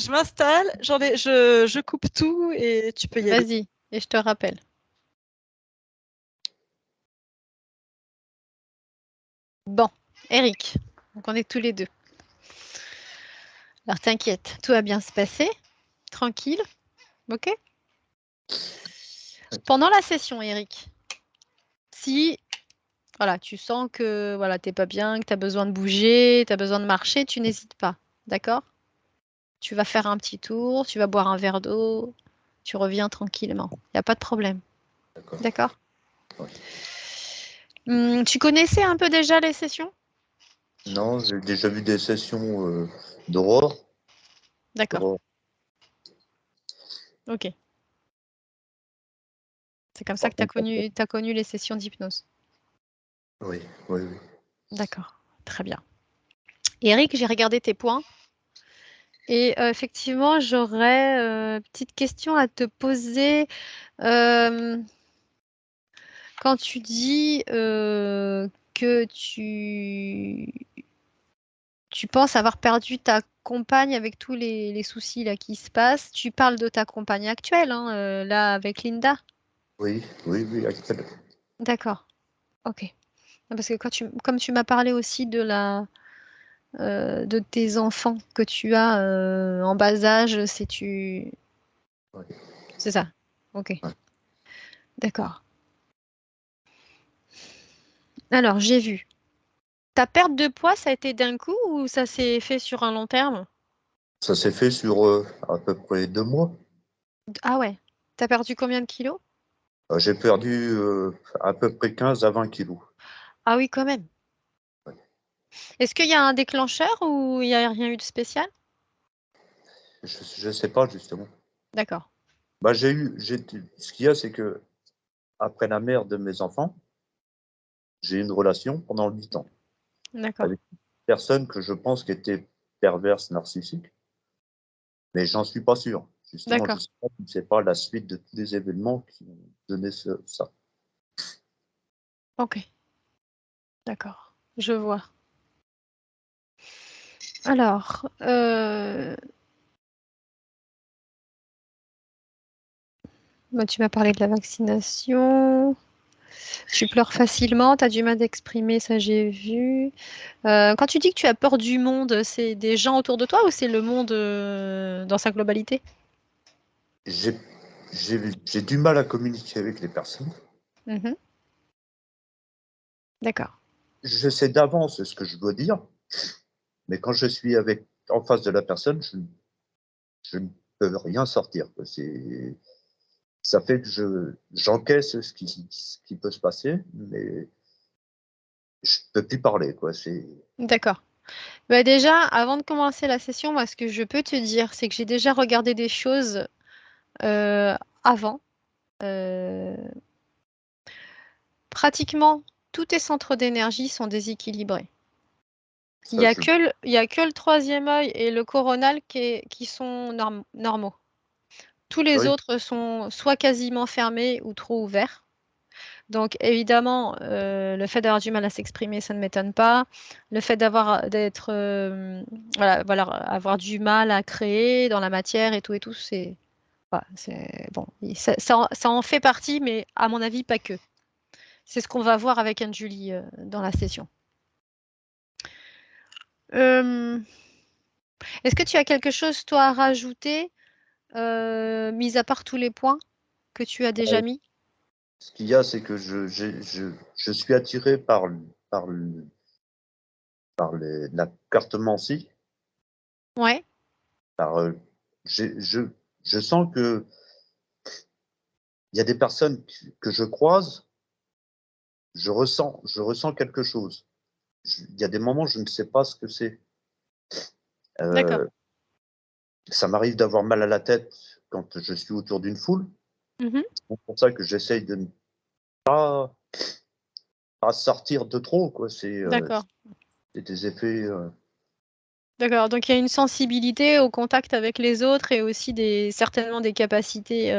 Je m'installe, je coupe tout et tu peux y aller. Vas-y, et je te rappelle. Bon, Eric, donc on est tous les deux. Alors t'inquiète, tout va bien se passer, tranquille, ok? Pendant la session, Eric, si voilà, tu sens que voilà, t'es pas bien, que tu as besoin de bouger, tu as besoin de marcher, tu n'hésites pas, d'accord? Tu vas faire un petit tour, tu vas boire un verre d'eau, tu reviens tranquillement. Il n'y a pas de problème, D'accord. d'accord? Ouais. Tu connaissais un peu déjà les sessions? Non, j'ai déjà vu des sessions d'Aurore. D'accord, ok. C'est comme ça que tu as connu les sessions d'hypnose. Oui, oui, oui. D'accord, très bien. Eric, j'ai regardé tes points et effectivement, j'aurais une petite question à te poser. Euh, Quand tu dis que tu penses avoir perdu ta compagne avec tous les soucis là qui se passent, tu parles de ta compagne actuelle, hein, là avec Linda. Oui, oui, oui, actuellement. D'accord, ok. Parce que comme tu m'as parlé aussi de tes enfants que tu as en bas âge, Ouais, c'est ça. Ok, ouais. d'accord. Alors j'ai vu. Ta perte de poids, ça a été d'un coup ou ça s'est fait sur un long terme? Ça s'est fait sur à peu près 2 mois. Ah ouais. T'as perdu combien de kilos? J'ai perdu à peu près 15 à 20 kilos. Ah oui, quand même. Ouais. Est-ce qu'il y a un déclencheur ou il n'y a rien eu de spécial? Je sais pas justement. D'accord, Bah, ce qu'il y a, c'est que après la mère de mes enfants, j'ai eu une relation pendant 8 ans d'accord, avec une personne que je pense qui était perverse, narcissique, mais j'en suis pas sûr. Justement, je d'accord. sais pas si c'est pas la suite de tous les événements qui ont donné ça. Ok, d'accord. Je vois. Alors, bah, tu m'as parlé de la vaccination. Tu pleures facilement, tu as du mal d'exprimer, ça j'ai vu. Quand tu dis que tu as peur du monde, c'est des gens autour de toi ou c'est le monde dans sa globalité? J'ai j'ai du mal à communiquer avec les personnes. Mhm. D'accord, Je sais d'avance ce que je dois dire, mais quand je suis en face de la personne, je ne peux rien sortir, quoi. Ça fait que j'encaisse ce qui peut se passer, mais je peux plus parler, quoi. d'accord. Bah déjà, avant de commencer la session, moi, ce que je peux te dire, c'est que j'ai déjà regardé des choses avant. Euh, Pratiquement tous tes centres d'énergie sont déséquilibrés. Ça, Il y a que le troisième œil et le coronal qui sont normaux. Tous les oui, autres sont soit quasiment fermés ou trop ouverts. Donc évidemment, le fait d'avoir du mal à s'exprimer, ça ne m'étonne pas. Le fait voilà, avoir du mal à créer dans la matière et tout, c'est voilà, c'est bon. Ça en fait partie, mais à mon avis, pas que. C'est ce qu'on va voir avec Anne-Julie dans la session. Euh, Est-ce que tu as quelque chose, toi, à rajouter, mis à part tous les points que tu as déjà mis? ce qu'il y a, c'est que je suis attiré par, la cartomancie. Ouais, Par, j'ai- je sens que il y a des personnes que je croise, je ressens quelque chose. Il y a des moments, je ne sais pas ce que c'est. d'accord. Euh, Ça m'arrive d'avoir mal à la tête quand je suis autour d'une foule. Mhm, C'est pour ça que j'essaye de ne pas, pas sortir de trop, quoi. d'accord. C'est des effets. D'accord. Donc il y a une sensibilité au contact avec les autres et aussi certainement des capacités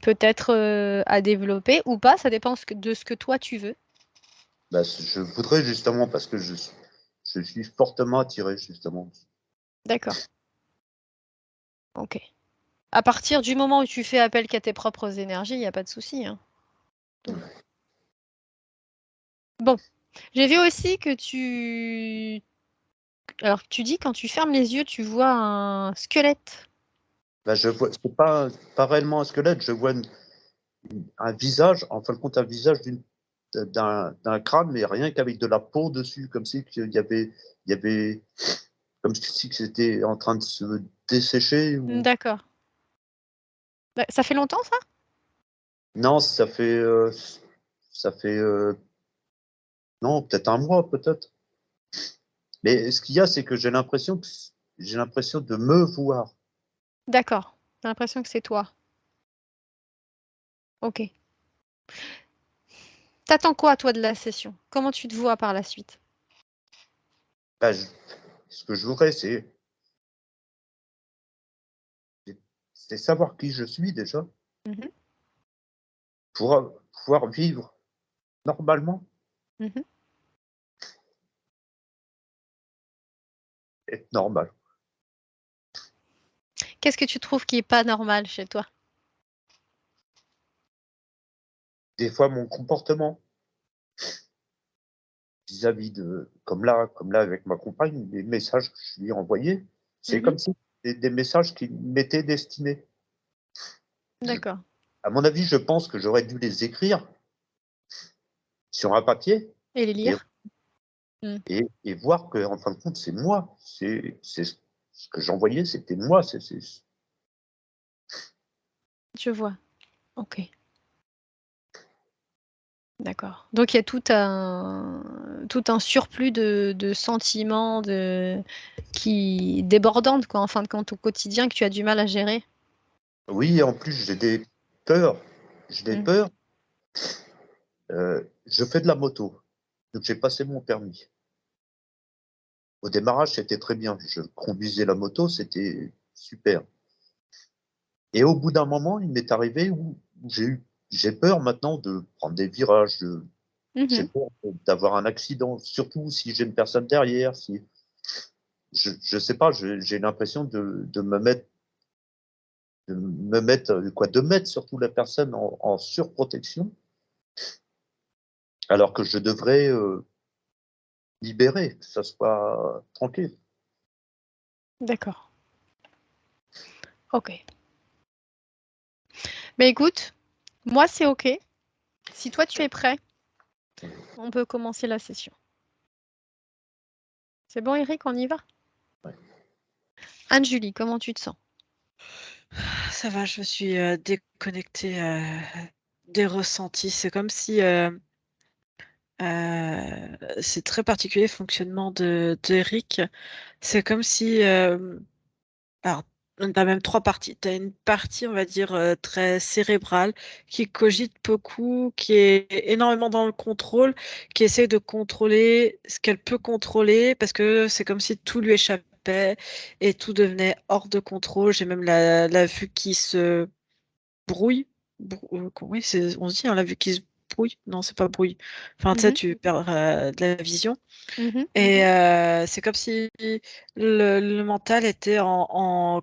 peut-être à développer ou pas. Ça dépend de ce que toi tu veux. Bah, je voudrais justement, parce que je suis fortement attiré, justement. D'accord. Ok. À partir du moment où tu fais appel qu'à tes propres énergies, il n'y a pas de souci, hein. Bon. J'ai vu aussi que tu... Alors, tu dis quand tu fermes les yeux, tu vois un squelette. Bah, je vois, c'est pas réellement un squelette, je vois un visage, en fin de compte, un visage d'un crâne, mais rien qu'avec de la peau dessus, comme si il y avait, comme si c'était en train de se dessécher. D'accord. Bah, ça fait longtemps, ça? Non, ça fait, non, peut-être un mois, peut-être. Mais ce qu'il y a, c'est que j'ai l'impression de me voir. D'accord. J'ai l'impression que c'est toi. Ok. T'attends quoi, toi, de la session? Comment tu te vois par la suite? Bah, ce que je voudrais, c'est savoir qui je suis déjà, Mhm, pour pouvoir vivre normalement, mhm. être normal. Qu'est-ce que tu trouves qui est pas normal chez toi? Des fois, mon comportement vis-à-vis de, comme là avec ma compagne, les messages que je lui ai envoyés, c'est Mhm. comme si c'était des messages qui m'étaient destinés. D'accord. À mon avis, je pense que j'aurais dû les écrire sur un papier Et les et, lire? Mm. et voir que, en fin de compte, c'est moi. C'est ce que j'envoyais, c'était moi. Je vois. Ok. D'accord. Donc il y a tout un surplus de sentiments qui débordante, quoi, en fin de compte, au quotidien que tu as du mal à gérer. Oui, et en plus, j'ai des peurs. J'ai des Mm. peurs. Je fais de la moto, donc j'ai passé mon permis. Au démarrage, c'était très bien. Je conduisais la moto, c'était super. Et au bout d'un moment, il m'est arrivé où j'ai peur maintenant de prendre des virages, j'ai Mhm. peur d'avoir un accident, surtout si j'ai une personne derrière. Si, je sais pas, j'ai l'impression de mettre surtout la personne en surprotection, alors que je devrais libérer, que ça soit tranquille. D'accord. Ok. Mais écoute, moi c'est ok. Si toi tu es prêt, on peut commencer la session. C'est bon, Eric, on y va? Ouais. Anne-Julie, comment tu te sens? Ça va, je me suis déconnectée des ressentis. C'est comme si c'est très particulier le fonctionnement d'Eric. C'est comme si alors, tu as même 3 parties. Tu as une partie, on va dire, très cérébrale, qui cogite beaucoup, qui est énormément dans le contrôle, qui essaie de contrôler ce qu'elle peut contrôler, parce que c'est comme si tout lui échappait et tout devenait hors de contrôle. J'ai même la vue qui se brouille. Oui, on se dit, hein, la vue qui se brouille. Non, c'est pas brouille. Enfin, tu sais, Mhm. tu perds de la vision. Mhm. Et c'est comme si le mental était en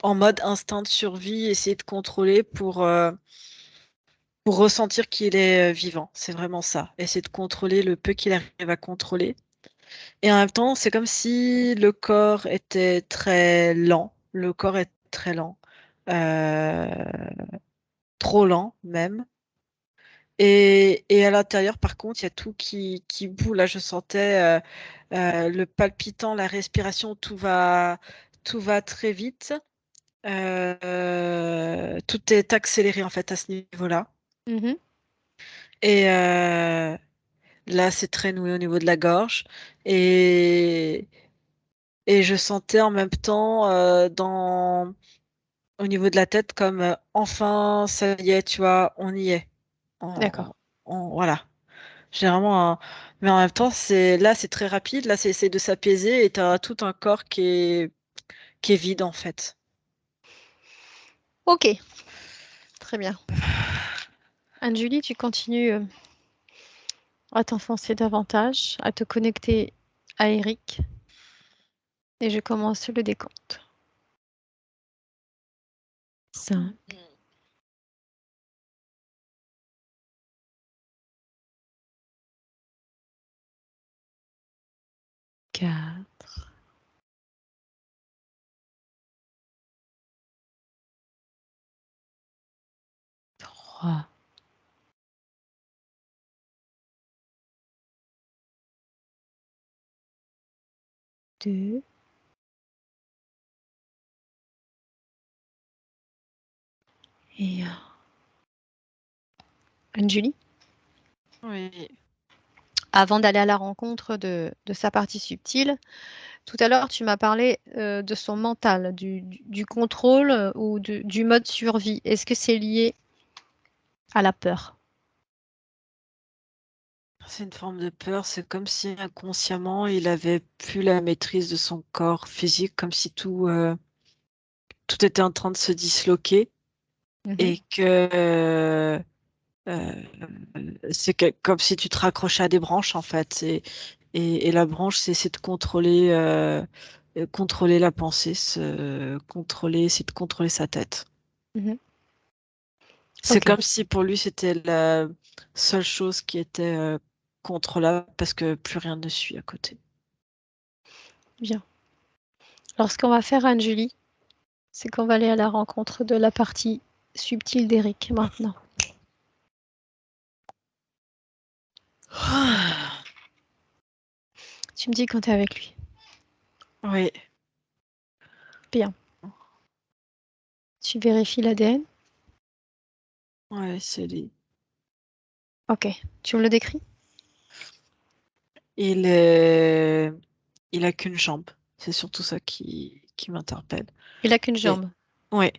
mode instinct de survie, essayer de contrôler pour ressentir qu'il est vivant. C'est vraiment ça. Essayer de contrôler le peu qu'il arrive à contrôler. Et en même temps, c'est comme si le corps était très lent. Le corps est très lent. Euh, Trop lent même. Et à l'intérieur, par contre, il y a tout qui bout. Là, je sentais le palpitant, la respiration, tout va très vite. Tout est accéléré en fait à ce niveau-là. Mhm. Et là, c'est très noué au niveau de la gorge. Et, et je sentais en même temps au niveau de la tête comme enfin, ça y est, tu vois, on y est. D'accord. Voilà. J'ai vraiment un... Mais en même temps, c'est très rapide. Là, c'est essayer de s'apaiser et tu as tout un corps qui est vide en fait. Ok, très bien. Anne-Julie, tu continues à t'enfoncer davantage, à te connecter à Eric. Et je commence le décompte. 5, 4, 3, 2 et 1. Anne-Julie, Oui. avant d'aller à la rencontre de sa partie subtile, tout à l'heure, tu m'as parlé de son mental, du contrôle ou du mode survie. Est-ce que c'est lié à la peur? C'est une forme de peur, c'est comme si inconsciemment il avait plus la maîtrise de son corps physique, comme si tout était en train de se disloquer Mhm, et que comme si tu te raccrochais à des branches en fait. Et la branche, c'est de contrôler la pensée, c'est de contrôler sa tête. mhm. C'est Ok, comme si pour lui c'était la seule chose qui était contrôlable parce que plus rien ne suit à côté. bien. Alors, ce qu'on va faire, Anne-Julie, c'est qu'on va aller à la rencontre de la partie subtile d'Eric maintenant. Tu me dis quand tu es avec lui. Oui, Bien. Tu vérifies l'ADN. ouais, c'est lui. Ok. Tu me le décris? Il est, il a qu'une jambe. C'est surtout ça qui m'interpelle. Il a qu'une Et jambe. ouais,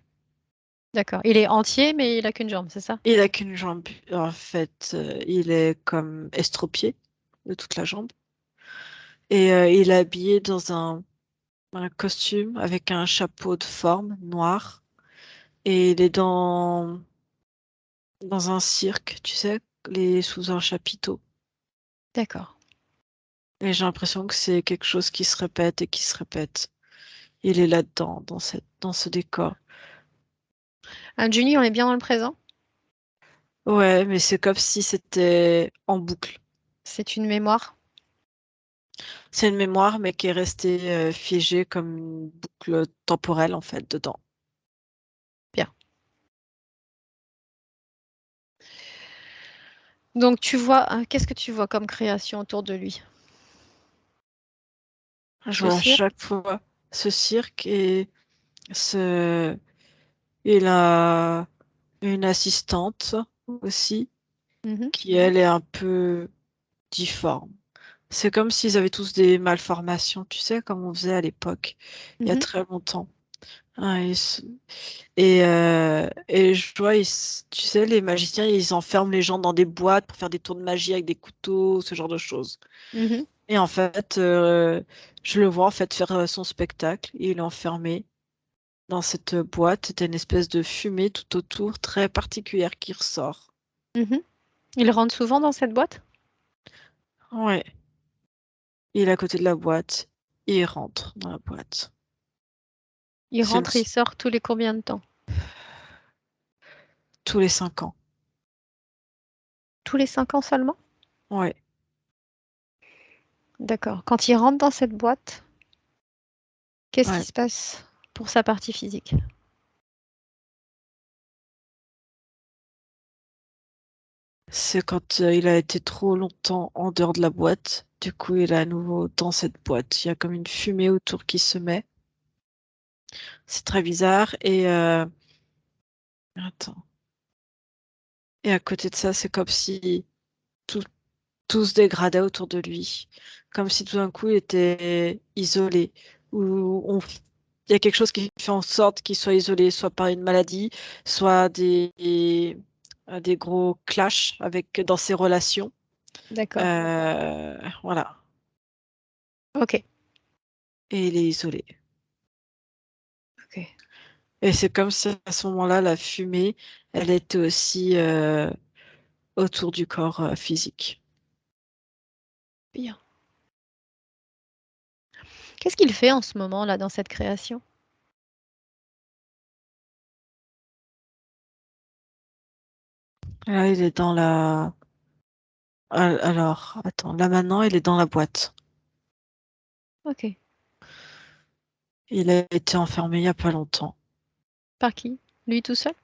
D'accord. Il est entier, mais il a qu'une jambe, c'est ça? il a qu'une jambe. En fait, il est comme estropié de toute la jambe. Et il est habillé dans un costume avec un chapeau de forme noir. Et il est dans un cirque, tu sais, sous un chapiteau. D'accord. Et j'ai l'impression que c'est quelque chose qui se répète et qui se répète. Il est là-dedans, dans ce décor. Anne-Julie, on est bien dans le présent? Ouais, mais c'est comme si c'était en boucle. C'est une mémoire? C'est une mémoire, mais qui est restée figée comme une boucle temporelle, en fait, dedans. Bien. Donc, tu vois, qu'est-ce que tu vois comme création autour de lui? Je Ce vois à cirque? chaque fois ce cirque et ce... il a une assistante aussi, Mhm, qui, elle, est un peu difforme. C'est comme s'ils avaient tous des malformations, tu sais, comme on faisait à l'époque, il y a mhm, très longtemps. Ah, et je vois, tu sais, les magiciens, ils enferment les gens dans des boîtes pour faire des tours de magie avec des couteaux, ce genre de choses. mhm, Et en fait, je le vois en fait faire son spectacle. Et il est enfermé dans cette boîte. C'était une espèce de fumée tout autour, très particulière qui ressort. mhm. Il rentre souvent dans cette boîte? Ouais. Il est à côté de la boîte. Et il rentre dans la boîte. Il C'est rentre et il sort tous les combien de temps? tous les 5 ans. Tous les 5 ans seulement? Ouais. D'accord. Quand il rentre dans cette boîte, qu'est-ce qui Ouais. se passe pour sa partie physique? C'est quand il a été trop longtemps en dehors de la boîte. Du coup, il est à nouveau dans cette boîte. Il y a comme une fumée autour qui se met. C'est très bizarre. Et attends. Et à côté de ça, c'est comme si tout, tout se dégradait autour de lui. Comme si tout d'un coup, il était isolé. Il y a quelque chose qui fait en sorte qu'il soit isolé, soit par une maladie, soit des gros clashs dans ses relations. D'accord. Voilà. Ok. Et il est isolé. Ok. Et c'est comme si à ce moment-là, la fumée, elle était aussi autour du corps physique. Bien. Qu'est-ce qu'il fait en ce moment là dans cette création? Là, il est dans la... Alors, attends, là maintenant, il est dans la boîte. Ok. Il a été enfermé il n'y a pas longtemps. Par qui? Lui tout seul?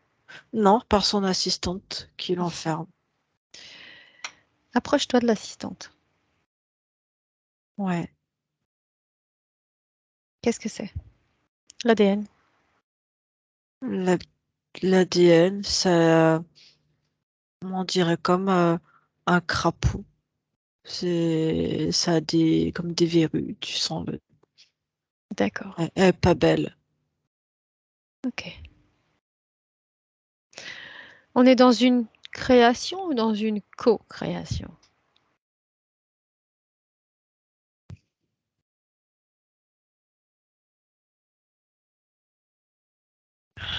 Non, par son assistante qui l'enferme. Approche-toi de l'assistante. Ouais. Qu'est-ce que c'est? L'ADN. La- L'ADN, ça, on dirait comme un crapaud. Ça a comme des verrues, tu sens le. D'accord. Elle est pas belle. Ok. On est dans une création ou dans une co-création?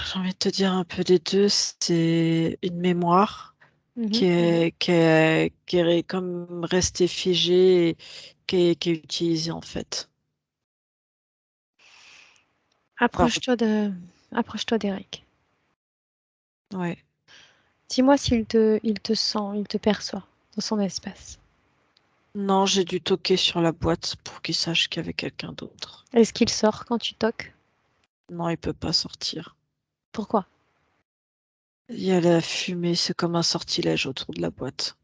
J'ai envie de te dire un peu des deux. C'est une mémoire Mhm. qui est comme restée figée et qui est utilisée en fait. Par- Approche-toi d'Eric. ouais. Dis-moi il te sent, il te perçoit dans son espace. Non, j'ai dû toquer sur la boîte pour qu'il sache qu'il y avait quelqu'un d'autre. Est-ce qu'il sort quand tu toques? Non, il peut pas sortir. Pourquoi? Il y a la fumée, c'est comme un sortilège autour de la boîte.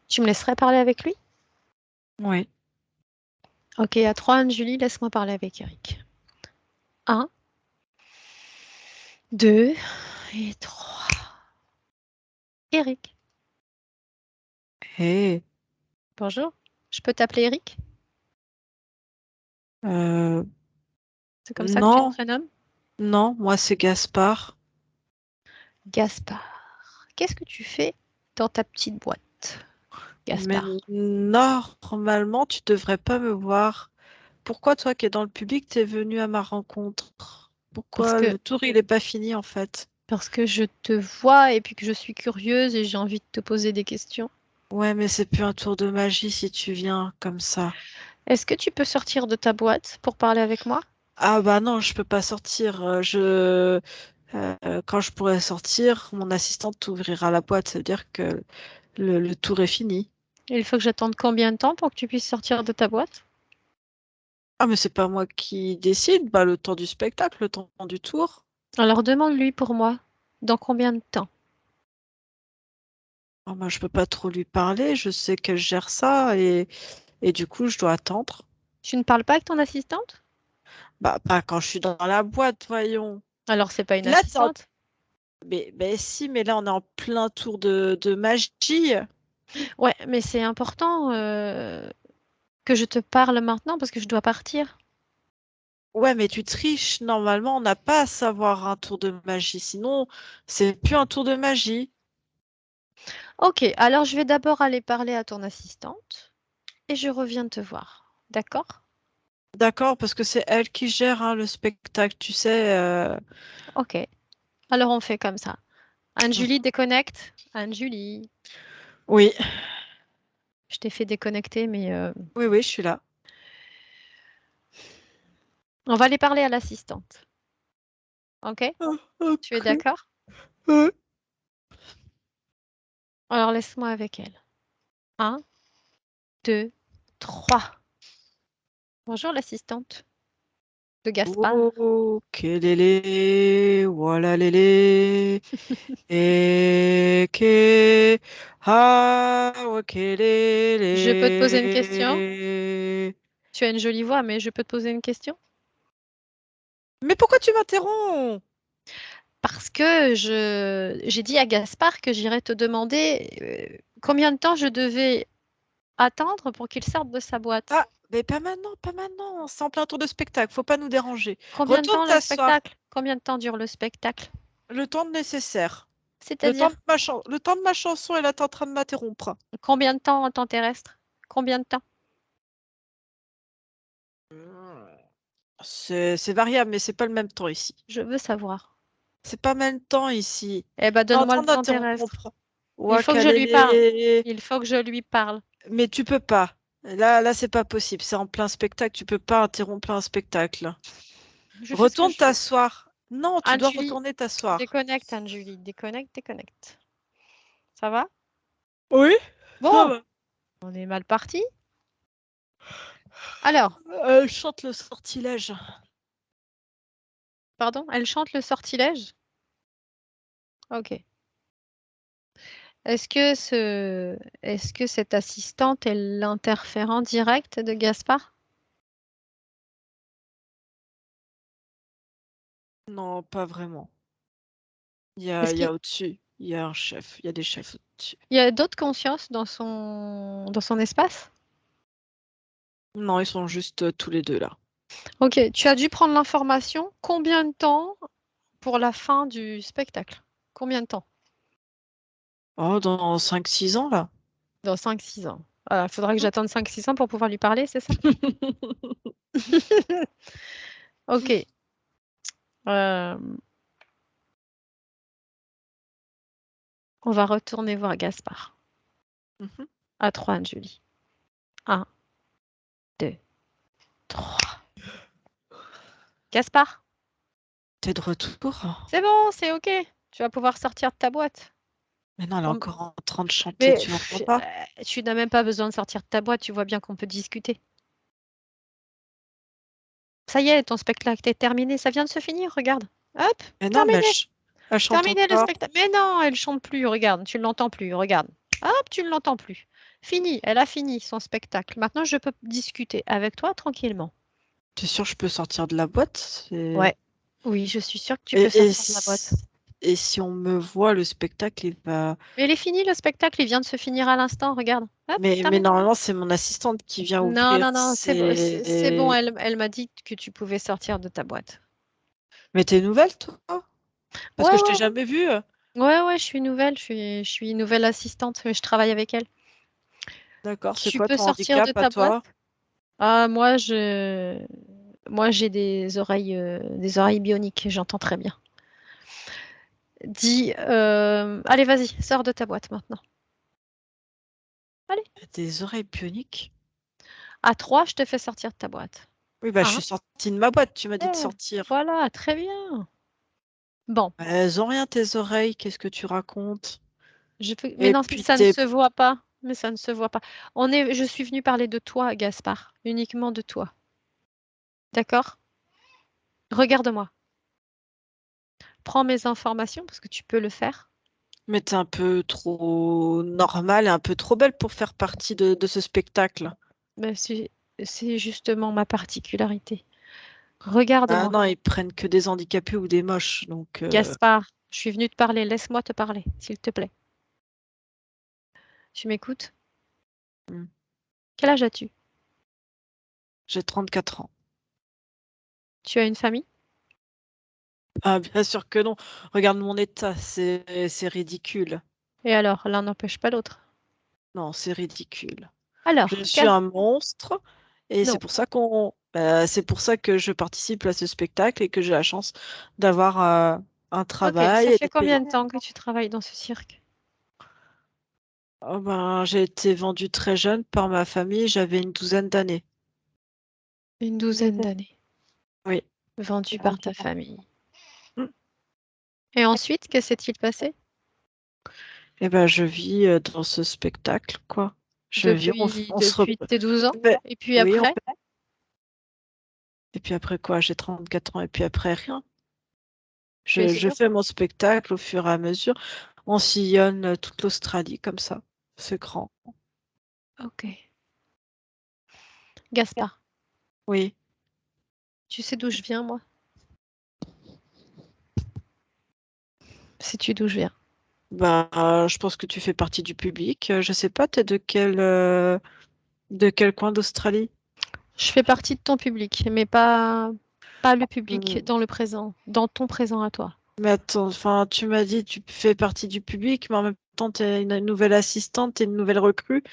Tu me laisserais parler avec lui? Oui. Ok, à 3, Anne-Julie, laisse-moi parler avec Eric. 1, 2 et 3. Eric, Et bonjour. Je peux t'appeler Eric? euh, C'est comme ça que tu te non, prénommes? non, moi c'est Gaspard. Gaspard. Qu'est-ce que tu fais dans ta petite boîte, Mais Gaspard? normalement, tu devrais pas me voir. Pourquoi toi qui es dans le public, t'es venu à ma rencontre? Parce Pourquoi que, le tour il est pas fini en fait? parce que je te vois et puis que je suis curieuse et j'ai envie de te poser des questions. Ouais, mais c'est plus un tour de magie si tu viens comme ça. Est-ce que tu peux sortir de ta boîte pour parler avec moi? Ah bah non, je peux pas sortir. Quand je pourrai sortir, mon assistante ouvrira la boîte. Ça veut dire que le tour est fini. Il faut que j'attende combien de temps pour que tu puisses sortir de ta boîte? Ah mais c'est pas moi qui décide. Bah le temps du spectacle, le temps du tour. Alors demande-lui pour moi. Dans combien de temps? Ah, bah, je peux pas trop lui parler. Je sais qu'elle gère ça et du coup je dois attendre. Tu ne parles pas avec ton assistante? Bah pas quand je suis dans la boîte, voyons. Alors c'est pas une Là, assistante. mais si, mais là on est en plein tour de magie. Ouais, mais c'est important que je te parle maintenant parce que je dois partir. Ouais, mais tu triches. Normalement, on n'a pas à savoir un tour de magie. Sinon, c'est plus un tour de magie. Ok, alors je vais d'abord aller parler à ton assistante et je reviens te voir. D'accord? D'accord, parce que c'est elle qui gère hein, le spectacle, tu sais. Ok, alors on fait comme ça. Anne-Julie déconnecte. Anne-Julie, Oui, je t'ai fait déconnecter, mais oui, oui, je suis là. on va aller parler à l'assistante. Ok? Ah, Tu es ok. d'accord? Ouais. Alors laisse-moi avec elle. Un, 2, 3. Bonjour l'assistante de Gaspard. Ok, lélé, voilà lélé. Et que, ah, ok, Je peux te poser une question? lélé. Tu as une jolie voix, mais je peux te poser une question? Mais pourquoi tu m'interromps? Parce que j'ai dit à Gaspard que j'irais te demander combien de temps je devais attendre pour qu'il sorte de sa boîte. Ah, mais pas maintenant, pas maintenant. C'est en plein tour de spectacle, faut pas nous déranger. Combien de Retourne temps le t'asseoir. spectacle? Combien de temps dure le spectacle? Le temps nécessaire. C'est-à-dire Le temps de ma chanson, elle est en train de m'interrompre. combien de temps en temps terrestre? Combien de temps? C'est variable, mais c'est pas le même temps ici. Je veux savoir. C'est pas le même temps ici. Eh ben, T'es en donne-moi train le temps terrestre. d'interrompre. Il faut que je lui parle. Wakalele. Il faut que je lui parle. Mais tu peux pas. Là, c'est pas possible. C'est en plein spectacle. Tu peux pas interrompre un spectacle. Je fais ce que Retourne je veux. t'asseoir. Non, tu dois Anne-Julie, retourner t'asseoir. déconnecte, Anne-Julie. Déconnecte. Ça va? Oui, ça Bon, va. on est mal parti. Alors, Elle chante le sortilège. pardon, elle chante le sortilège? Ok. Est-ce que cette assistante est l'interférent direct de Gaspard? Non, pas vraiment. Il Est-ce y qu'il a au-dessus. Il y a un chef. Il y a des chefs au-dessus. y a d'autres consciences dans son espace? Non, ils sont juste tous les deux là. Ok, tu as dû prendre l'information. Combien de temps pour la fin du spectacle? Combien de temps? Oh, dans 5-6 ans là. Dans 5-6 ans. Voilà, il faudra que j'attende 5-6 ans pour pouvoir lui parler, c'est ça? Ok. Euh, on va retourner voir Gaspard. Mhm. À 3, Anne-Julie. 1, 2, 3. Gaspard, T'es de retour? c'est bon, c'est ok. Tu vas pouvoir sortir de ta boîte. Mais non, elle est On- encore en train de chanter, Mais tu l'entends pas? tu n'as même pas besoin de sortir de ta boîte, tu vois bien qu'on peut discuter. Ça y est, ton spectacle est terminé, ça vient de se finir, regarde. Hop, Mais non, mais terminé. elle chante Terminé le encore. spectacle. Mais non, elle chante plus, regarde, tu ne l'entends plus, regarde. Hop, tu ne l'entends plus. Fini, elle a fini son spectacle. Maintenant, je peux discuter avec toi tranquillement. T'es sûr que je peux sortir de la boîte? Ouais. Oui, je suis sûre que tu peux Et, et, sortir de la boîte. si... et si on me voit, le spectacle, il va... Mais il est fini, le spectacle, il vient de se finir à l'instant, regarde. Hop, Mais terminé. normalement, c'est mon assistante qui vient Non, ouvrir. non, non, c'est bon, elle m'a dit que tu pouvais sortir de ta boîte. Mais t'es nouvelle, toi? Parce Ouais, que je t'ai ouais, jamais vue. ouais, je suis nouvelle, je suis nouvelle assistante, mais je travaille avec elle. D'accord, c'est Tu quoi peux ton sortir de handicap à ta boîte? toi? Ah, moi, j'ai des oreilles bioniques, j'entends très bien. Dis, allez, vas-y, sors de ta boîte maintenant. Allez, Des oreilles bioniques? à 3, je te fais sortir de ta boîte. Oui, bah je 1, suis sortie de ma boîte, tu m'as dit de sortir. voilà, très bien. Bon, Elles ont rien tes oreilles, qu'est-ce que tu racontes? mais Et non, puis ça ne t'es... se voit pas. Mais ça ne se voit pas. Je suis venue parler de toi, Gaspard, uniquement de toi. D'accord? Regarde-moi. Prends mes informations parce que tu peux le faire. Mais t'es un peu trop normale et un peu trop belle pour faire partie de ce spectacle. Mais c'est justement ma particularité. Ah Regarde-moi. non, ils prennent que des handicapés ou des moches, donc... Gaspard, je suis venue te parler. Laisse-moi te parler, s'il te plaît. Tu m'écoutes? hmm. Quel âge as-tu? J'ai 34 ans. Tu as une famille? Ah, bien sûr que non. Regarde mon état, c'est ridicule. Et alors, l'un n'empêche pas l'autre. Non, c'est ridicule. Alors, Je suis un monstre et non. c'est pour ça que je participe à ce spectacle et que j'ai la chance d'avoir un Ok, travail ça et fait d'être payé. combien de temps que tu travailles dans ce cirque? Oh ben, j'ai été vendue très jeune par ma famille, j'avais une douzaine d'années. Une douzaine d'années. Oui. Vendu par ta famille. Mm. Et ensuite, que s'est-il passé? Et ben, je vis dans ce spectacle, quoi. Je vis, on se Depuis tes 12 ans? fait- Et puis oui, après? et puis après quoi, j'ai 34 ans et puis après rien. Tu es Je sûr? fais mon spectacle au fur et à mesure. On sillonne toute l'Australie comme ça. C'est grand. Ok. Gaspard, Oui. tu sais d'où je viens, moi? Sais-tu d'où je viens? Bah, je pense que tu fais partie du public. Je sais pas, t'es de quel coin d'Australie? Je fais partie de ton public, mais pas le public Hmm. dans le présent, dans ton présent à toi. Mais attends, enfin, tu m'as dit tu fais partie du public, mais en même temps, t'es une nouvelle assistante, t'es une nouvelle recrue.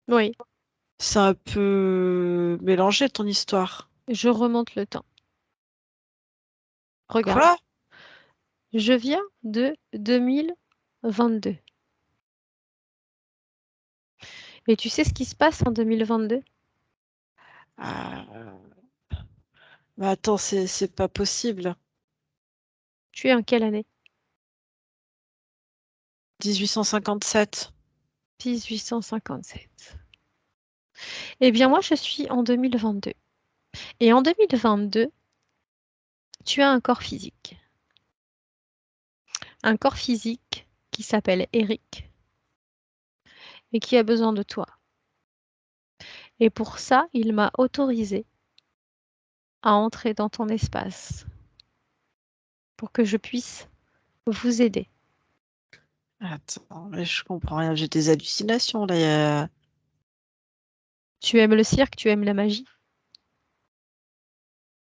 Oui, C'est un peu mélangé ton histoire. je remonte le temps. Regarde, Quoi? je viens de 2022. Et tu sais ce qui se passe en 2022? Ah, mais attends, c'est pas possible. Tu es en quelle année? 1857. 1857. Eh bien, moi, je suis en 2022. Et en 2022, tu as un corps physique. Un corps physique qui s'appelle Eric et qui a besoin de toi. Et pour ça, il m'a autorisé à entrer dans ton espace pour que je puisse vous aider. Attends, mais je comprends rien. J'ai des hallucinations là. Il y a- Tu aimes le cirque, tu aimes la magie.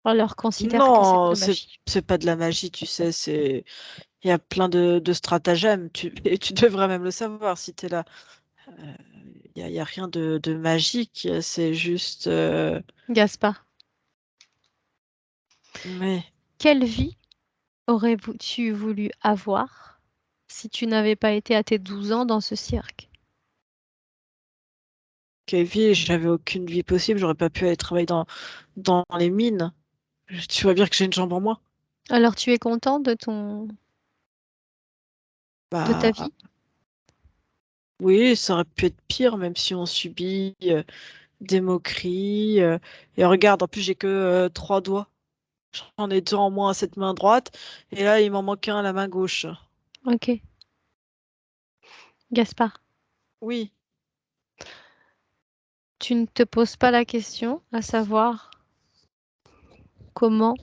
Alors considère que c'est de Non, la magie. c'est pas de la magie, tu sais. Il y a plein de stratagèmes. Et tu devrais même le savoir si tu es là. Il y a rien de magique. C'est juste. Gaspard, Mais quelle vie aurais-tu voulu avoir si tu n'avais pas été à tes 12 ans dans ce cirque? quelle vie? J'avais aucune vie possible. J'aurais pas pu aller travailler dans les mines. Tu vois bien que j'ai une jambe en moins. Alors tu es content de ta Bah vie? oui, ça aurait pu être pire, même si on subit des moqueries. Et regarde, en plus j'ai que 3 doigts. J'en ai 2 en moins à cette main droite. Et là, il m'en manque un à la main gauche. Ok. Gaspard, Oui. tu ne te poses pas la question à savoir comment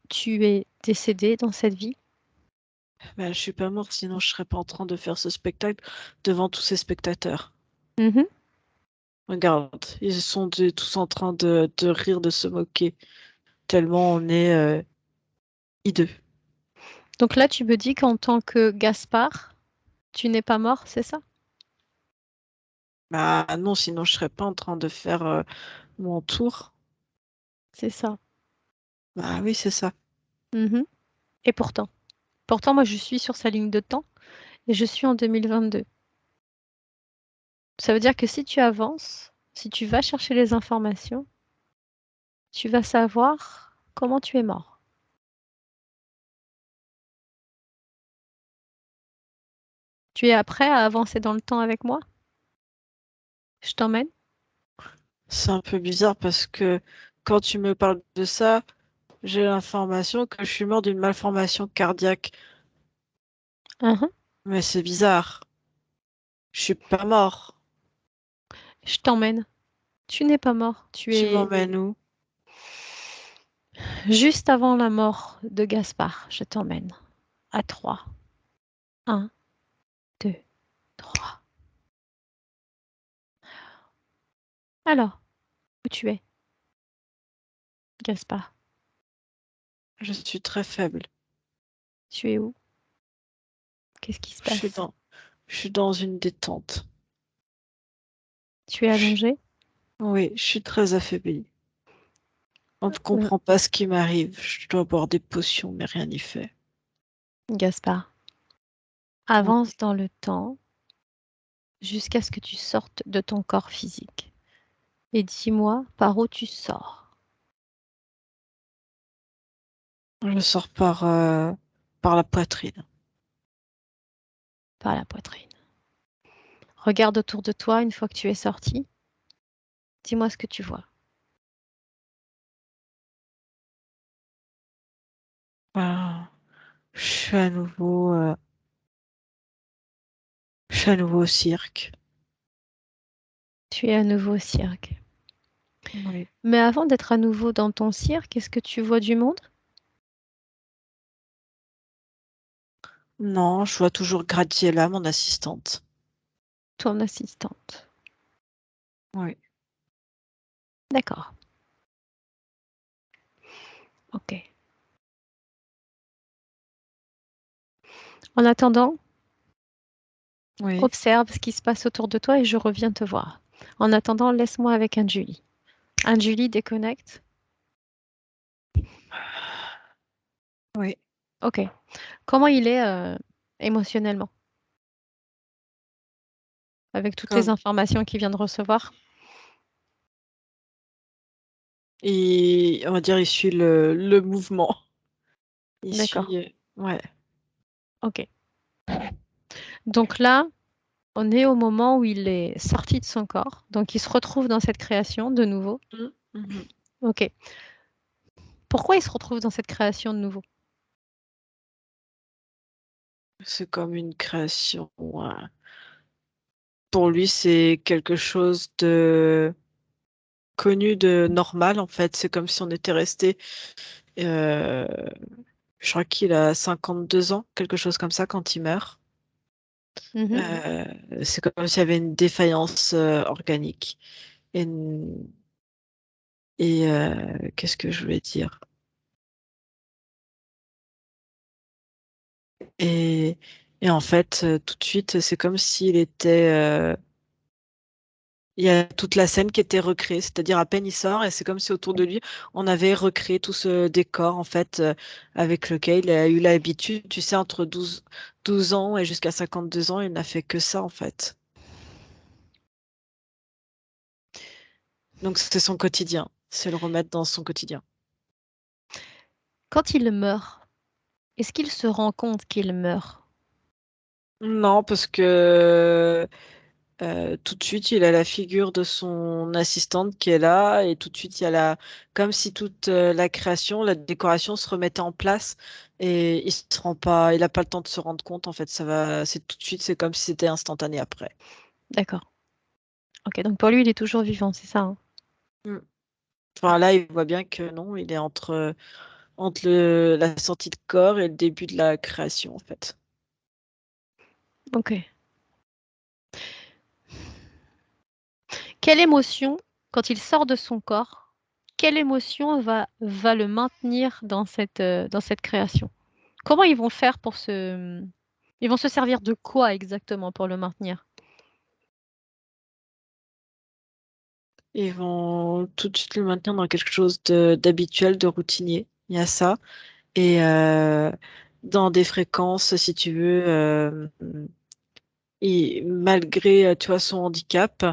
tu es décédé dans cette vie? Bah, je suis pas morte, sinon je serais pas en train de faire ce spectacle devant tous ces spectateurs. Mhm. Regarde, ils sont tous en train de rire, de se moquer, tellement on est hideux. Donc là, tu me dis qu'en tant que Gaspard, tu n'es pas mort, c'est ça? Bah non, sinon je serais pas en train de faire mon tour. C'est ça. Bah oui, c'est ça. Mhm. Et pourtant, moi, je suis sur sa ligne de temps et je suis en 2022. Ça veut dire que si tu avances, si tu vas chercher les informations, tu vas savoir comment tu es mort. Tu es prêt à avancer dans le temps avec moi? Je t'emmène? C'est un peu bizarre parce que quand tu me parles de ça, j'ai l'information que je suis mort d'une malformation cardiaque. Mhm. Mais c'est bizarre. Je suis pas mort. Je t'emmène. Tu n'es pas mort. Tu Tu es m'emmènes où? juste avant la mort de Gaspard. Je t'emmène. À 3. 1, 2, 3. Alors, où tu es, Gaspard? Je suis très faible. Tu es où? Qu'est-ce qui se Je suis passe? dans, je suis dans une détente. Tu es Je- allongé? Oui, je suis très affaiblie. On ne Euh, comprend pas ce qui m'arrive. Je dois boire des potions, mais rien n'y fait. Gaspard, Oui. avance dans le temps jusqu'à ce que tu sortes de ton corps physique. Et dis-moi par où tu sors. Je sors par la poitrine. Par la poitrine. Regarde autour de toi une fois que tu es sorti. Dis-moi ce que tu vois. Ah, je suis à nouveau, je suis à nouveau au cirque. Tu es à nouveau au cirque. Oui. Mais avant d'être à nouveau dans ton cirque, est-ce que tu vois du monde? Non, je vois toujours Graziella, mon assistante. Ton assistante. Oui. D'accord. Ok. En attendant, Oui. observe ce qui se passe autour de toi et je reviens te voir. En attendant, laisse-moi avec un Julie. Un Julie déconnecte. Oui. Ok. Comment il est émotionnellement avec toutes les Comme, informations qu'il vient de recevoir? on va dire, il suit le mouvement. Il D'accord. suit. Ouais. Ok. Donc là, on est au moment où il est sorti de son corps. Donc il se retrouve dans cette création de nouveau. Mhm. Ok. Pourquoi il se retrouve dans cette création de nouveau? C'est comme une création. Pour lui, c'est quelque chose de connu, de normal, en fait. C'est comme si on était resté. euh, je crois qu'il a 52 ans, quelque chose comme ça, quand il meurt. Mhm. C'est comme s'il y avait une défaillance organique. Et, qu'est-ce que je voulais dire? Et, et en fait, tout de suite, c'est comme s'il était. Il y a toute la scène qui était recréée, c'est-à-dire à peine il sort et c'est comme si autour de lui, on avait recréé tout ce décor en fait avec lequel il a eu l'habitude, tu sais, entre 12 ans et jusqu'à 52 ans, il n'a fait que ça en fait. Donc c'est son quotidien, c'est le remettre dans son quotidien. Quand il meurt, est-ce qu'il se rend compte qu'il meurt? Non, parce que tout de suite, il a la figure de son assistante qui est là, et tout de suite, il y a comme si toute la création, la décoration se remettait en place, et il se rend pas, il a pas le temps de se rendre compte. En fait, c'est tout de suite, c'est comme si c'était instantané après. D'accord. Ok, donc pour lui, il est toujours vivant, c'est ça, hein? Mm. Enfin, là, il voit bien que non, il est entre la sortie de corps et le début de la création, en fait. Ok. Quelle émotion, quand il sort de son corps, quelle émotion va le maintenir dans cette création? Comment ils vont faire pour se... Ils vont se servir de quoi exactement pour le maintenir? Ils vont tout de suite le maintenir dans quelque chose d'habituel, de routinier. Il y a ça. Et dans des fréquences, si tu veux, malgré tu vois, son handicap,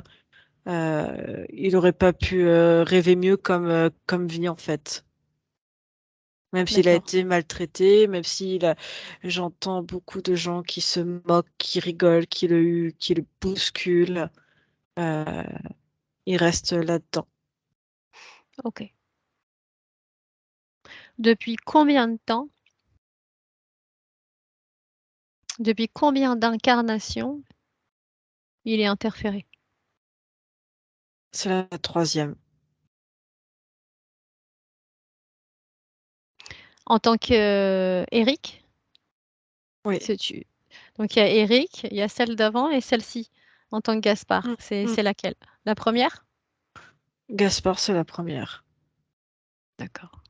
il n'aurait pas pu rêver mieux comme vie en fait. Même s'il a D'accord. été maltraité, même j'entends beaucoup de gens qui se moquent, qui rigolent, qui le bousculent, euh, il reste là-dedans. Ok. Depuis combien de temps, depuis combien d'incarnations il est interféré? C'est la troisième. En tant que Eric, Oui. donc il y a Eric, il y a celle d'avant et celle-ci en tant que Gaspard. Mm, mm. C'est laquelle? La première? Gaspard, c'est la première. D'accord.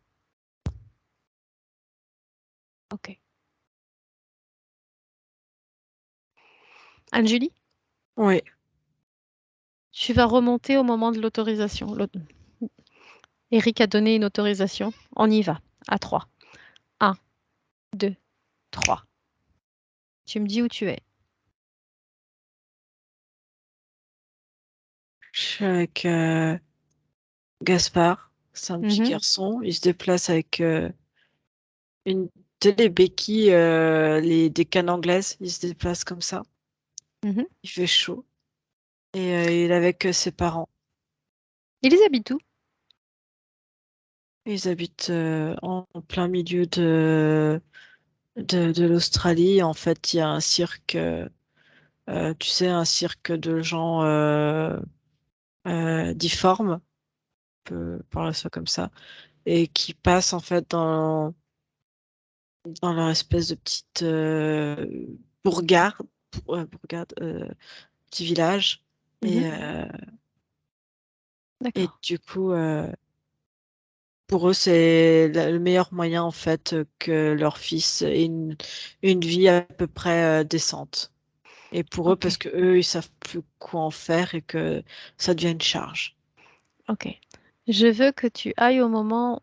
Ok. Anne-Julie, Oui. tu vas remonter au moment de l'autorisation. Eric a donné une autorisation. On y va. À 3. 1, 2, 3. Tu me dis où tu es. Je suis avec Gaspard, c'est un petit Mhm, garçon. Il se déplace avec une télébéquille, des cannes anglaises. Il se déplace comme ça. mhm. Il fait chaud. Et il est avec ses parents. Ils habitent où? Ils habitent en plein milieu de l'Australie. En fait, il y a un cirque, tu sais, un cirque de gens difformes, on peut parler ça comme ça, et qui passent en fait dans leur espèce de petite bourgade, bourgade, petit village. Mhm. Et D'accord. du coup, pour eux, c'est le meilleur moyen en fait que leur fils ait une vie à peu près décente. Et pour eux, Ok. parce que eux, ils savent plus quoi en faire et que ça devient une charge. Ok. Je veux que tu ailles au moment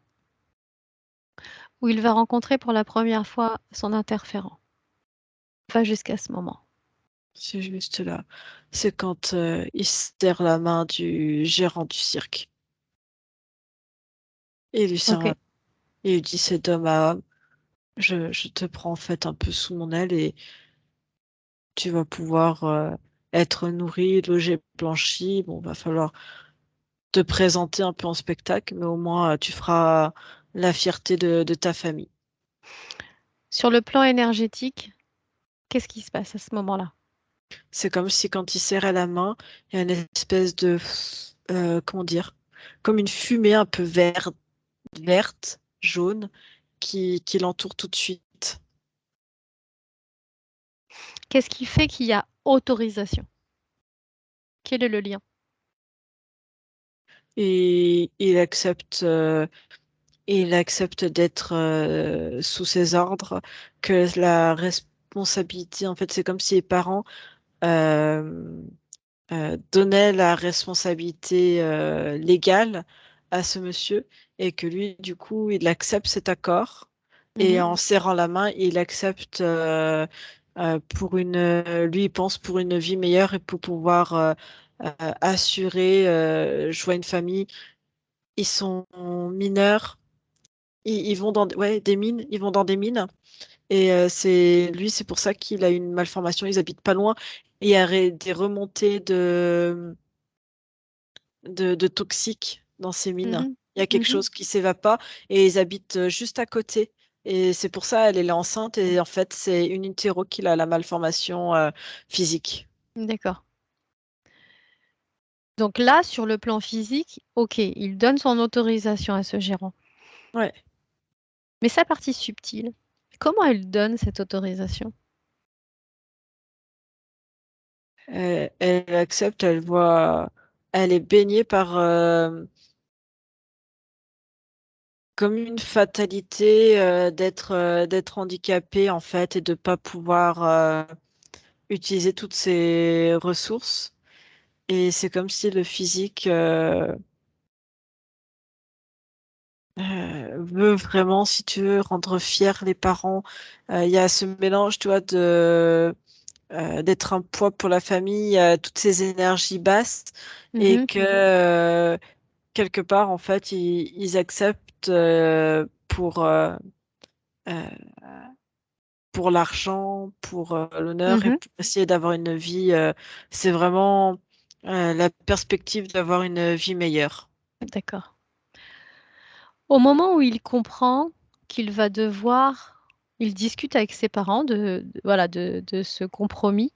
où il va rencontrer pour la première fois son interférent. Va jusqu'à ce moment. C'est juste là. C'est quand il serre la main du gérant du cirque. Et il lui serre Ok. la- il lui dit c'est d'homme à homme. Je te prends en fait un peu sous mon aile et tu vas pouvoir être nourri, logé, blanchi. Bon, va falloir te présenter un peu en spectacle, mais au moins tu feras la fierté de ta famille. Sur le plan énergétique, qu'est-ce qui se passe à ce moment-là? C'est comme si quand il serrait la main, il y a une espèce de, comment dire, comme une fumée un peu verte, jaune, qui l'entoure tout de suite. Qu'est-ce qui fait qu'il y a autorisation? Quel est le lien? Et il accepte d'être sous ses ordres, que la responsabilité, en fait, c'est comme si les parents euh, donnaient la responsabilité légale à ce monsieur et que lui, du coup, il accepte cet accord et Mmh. en serrant la main, il accepte lui, il pense pour une vie meilleure et pour pouvoir assurer, joindre une famille. Ils sont mineurs. Ils vont dans ouais, des mines, ils vont dans des mines et c'est pour ça qu'il a une malformation, ils habitent pas loin et il y a des remontées de toxiques dans ces mines. Mmh. Il y a quelque Mmh. chose qui s'évapore pas et ils habitent juste à côté. Et c'est pour ça elle est enceinte et en fait c'est une utero qui a la malformation physique. D'accord. Donc là, sur le plan physique, OK, il donne son autorisation à ce gérant. Ouais. Mais sa partie subtile, comment elle donne cette autorisation? Elle accepte, elle est baignée par comme une fatalité d'être handicapée en fait et de pas pouvoir utiliser toutes ses ressources. Et c'est comme si le physique veut vraiment, si tu veux, rendre fiers les parents. Il y a ce mélange, tu vois, d'être un poids pour la famille, toutes ces énergies basses, et Mmh. que quelque part, en fait, ils acceptent euh, pour l'argent, pour l'honneur et Mmh. pour essayer d'avoir une vie. C'est vraiment la perspective d'avoir une vie meilleure. D'accord. Au moment où il comprend qu'il va devoir il discute avec ses parents voilà, de ce compromis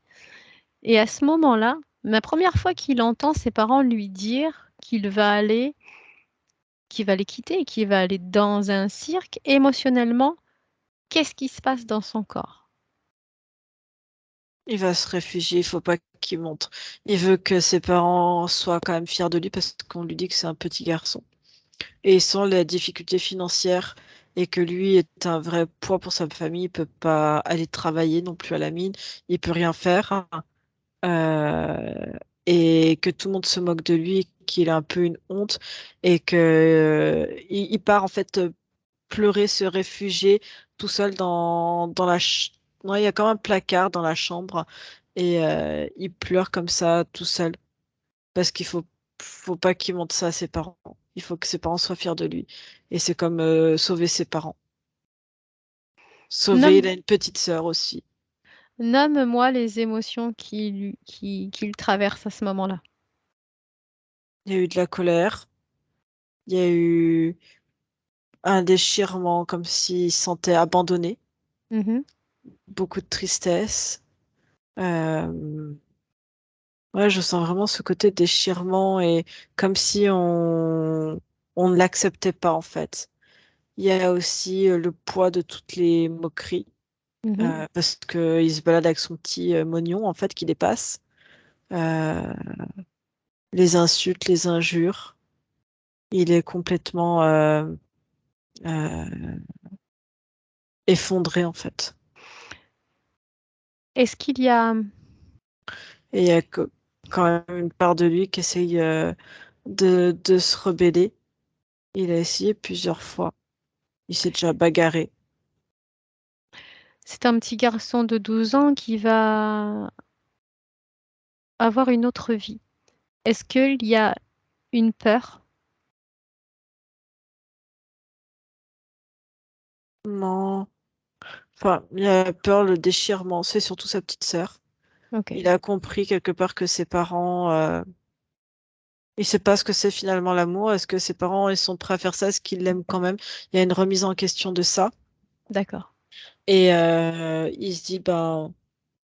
et à ce moment-là, la première fois qu'il entend ses parents lui dire qu'il va les quitter et qu'il va aller dans un cirque, émotionnellement, qu'est-ce qui se passe dans son corps? Il va se réfugier, il faut pas qu'il monte. Il veut que ses parents soient quand même fiers de lui parce qu'on lui dit que c'est un petit garçon. Et il sent la difficulté financière et que lui est un vrai poids pour sa famille. Il peut pas aller travailler non plus à la mine. Il peut rien faire. Euh, et que tout le monde se moque de lui, qu'il a un peu une honte et que il part en fait pleurer, se réfugier tout seul dans ouais, il y a comme un placard dans la chambre et il pleure comme ça tout seul parce qu'il faut pas qu'il montre ça à ses parents. Il faut que ses parents soient fiers de lui et c'est comme sauver ses parents. Sauver, Nomme il a une petite sœur aussi. nomme-moi les émotions qu'il traverse à ce moment-là. Il y a eu de la colère, il y a eu un déchirement comme s'il se sentait abandonné, Mmh. beaucoup de tristesse. Euh, Ouais, je sens vraiment ce côté déchirement et comme si on ne l'acceptait pas en fait. Il y a aussi le poids de toutes les moqueries Mmh. parce qu'il se balade avec son petit mognon en fait qui dépasse. Euh, les insultes, les injures. Il est complètement euh, effondré en fait. Est-ce qu'il y a Et il y a quand même une part de lui qui essaye de se rebeller. Il a essayé plusieurs fois. Il s'est déjà bagarré. c'est un petit garçon de 12 ans qui va avoir une autre vie. Est-ce qu'il y a une peur? Non. Enfin, il a peur le déchirement, c'est surtout sa petite sœur. Ok. Il a compris quelque part que ses parents, il sait pas ce que c'est finalement l'amour. Est-ce que ses parents ils sont prêts à faire ça? Est-ce qu'ils l'aiment quand même? Il y a une remise en question de ça. D'accord. Et il se dit, ben,